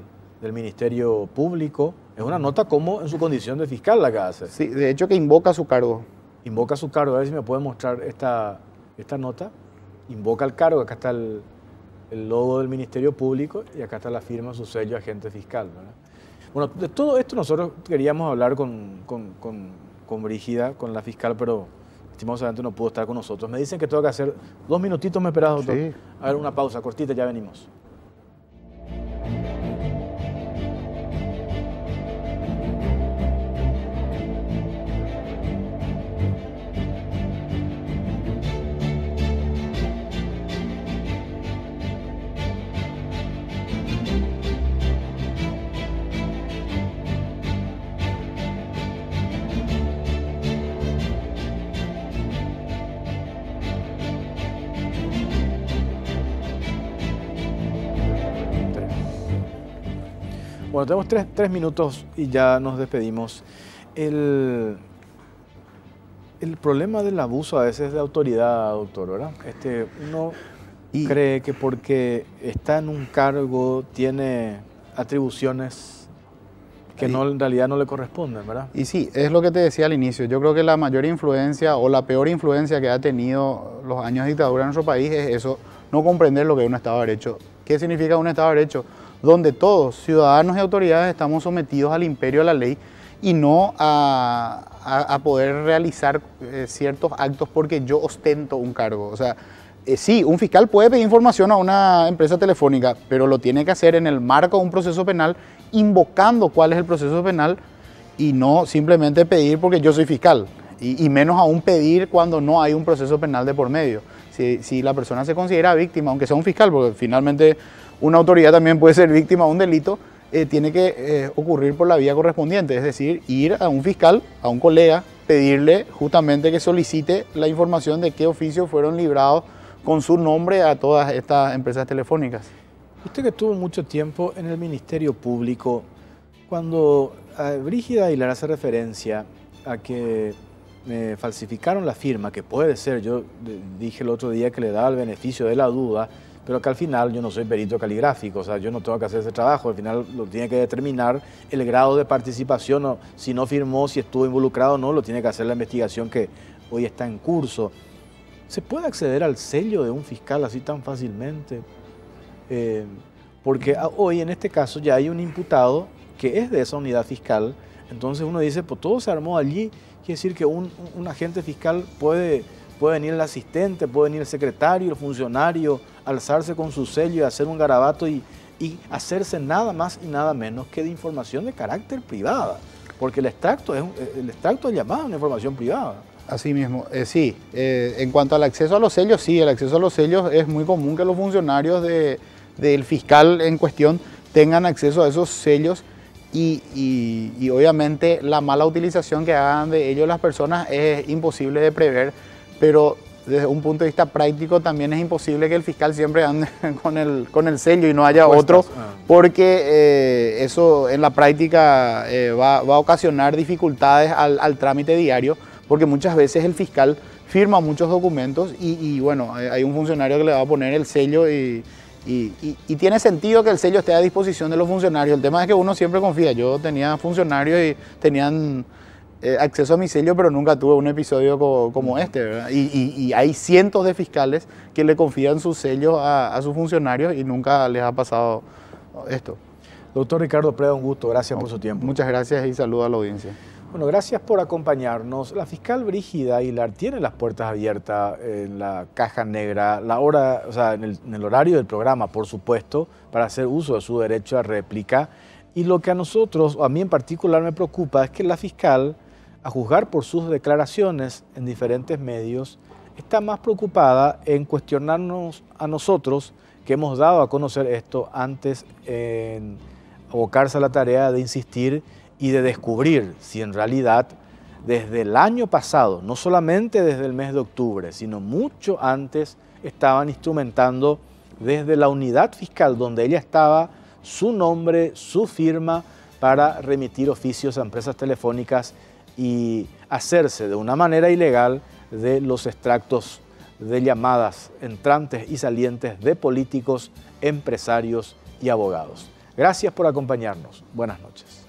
Ministerio Público. Es una nota como en su condición de fiscal la que hace. Sí, de hecho que invoca su cargo. Invoca su cargo. A ver si me puede mostrar esta nota. Invoca el cargo. Acá está el logo del Ministerio Público y acá está la firma, su sello, agente fiscal, ¿verdad? Bueno, de todo esto nosotros queríamos hablar con Brígida, con la fiscal, pero estimosamente no pudo estar con nosotros. Me dicen que tengo que hacer 2 minutitos, ¿me esperas, doctor? Sí. A ver, una pausa cortita, ya venimos. Bueno, tenemos tres minutos y ya nos despedimos. El problema del abuso a veces de autoridad, doctor, ¿verdad? Uno cree que porque está en un cargo tiene atribuciones que en realidad no le corresponden, ¿verdad? Y sí, es lo que te decía al inicio. Yo creo que la mayor influencia o la peor influencia que ha tenido los años de dictadura en nuestro país es eso, no comprender lo que es un Estado de Derecho. ¿Qué significa un Estado de Derecho? Donde todos, ciudadanos y autoridades, estamos sometidos al imperio de la ley y no a poder realizar ciertos actos porque yo ostento un cargo. O sea, sí, un fiscal puede pedir información a una empresa telefónica, pero lo tiene que hacer en el marco de un proceso penal, invocando cuál es el proceso penal y no simplemente pedir porque yo soy fiscal. Y menos aún pedir cuando no hay un proceso penal de por medio. Si la persona se considera víctima, aunque sea un fiscal, porque finalmente una autoridad también puede ser víctima de un delito, tiene que ocurrir por la vía correspondiente, es decir, ir a un fiscal, a un colega, pedirle justamente que solicite la información de qué oficios fueron librados con su nombre a todas estas empresas telefónicas. Usted que estuvo mucho tiempo en el Ministerio Público, cuando Brígida Aguilar hace referencia a que me falsificaron la firma, que puede ser, yo dije el otro día que le daba el beneficio de la duda, pero que al final yo no soy perito caligráfico, o sea, yo no tengo que hacer ese trabajo, al final lo tiene que determinar el grado de participación, o si no firmó, si estuvo involucrado o no, lo tiene que hacer la investigación que hoy está en curso. ¿Se puede acceder al sello de un fiscal así tan fácilmente? Porque hoy en este caso ya hay un imputado que es de esa unidad fiscal, entonces uno dice, pues todo se armó allí, quiere decir que un agente fiscal puede venir el asistente, puede venir el secretario, el funcionario, alzarse con su sello y hacer un garabato y hacerse nada más y nada menos que de información de carácter privada, porque el extracto es llamado una información privada. Así mismo, sí. En cuanto al acceso a los sellos, sí, el acceso a los sellos es muy común que los funcionarios del fiscal en cuestión tengan acceso a esos sellos y obviamente la mala utilización que hagan de ellos las personas es imposible de prever, pero desde un punto de vista práctico también es imposible que el fiscal siempre ande con el sello y no haya otro, porque eso en la práctica va a ocasionar dificultades al trámite diario, porque muchas veces el fiscal firma muchos documentos y bueno, hay un funcionario que le va a poner el sello y tiene sentido que el sello esté a disposición de los funcionarios. El tema es que uno siempre confía. Yo tenía funcionarios y tenían acceso a mi sello, pero nunca tuve un episodio como este, ¿verdad? Y hay cientos de fiscales que le confían sus sellos a sus funcionarios y nunca les ha pasado esto. Doctor Ricardo Preda, un gusto. Gracias por su tiempo. Muchas gracias y saludo a la audiencia. Bueno, gracias por acompañarnos. La fiscal Brígida Aguilar tiene las puertas abiertas en la caja negra, en el horario del programa, por supuesto, para hacer uso de su derecho a réplica. Y lo que a nosotros, o a mí en particular, me preocupa es que la fiscal, a juzgar por sus declaraciones en diferentes medios, está más preocupada en cuestionarnos a nosotros, que hemos dado a conocer esto antes, en abocarse a la tarea de insistir y de descubrir si en realidad desde el año pasado, no solamente desde el mes de octubre, sino mucho antes, estaban instrumentando desde la unidad fiscal donde ella estaba su nombre, su firma para remitir oficios a empresas telefónicas y hacerse de una manera ilegal de los extractos de llamadas entrantes y salientes de políticos, empresarios y abogados. Gracias por acompañarnos. Buenas noches.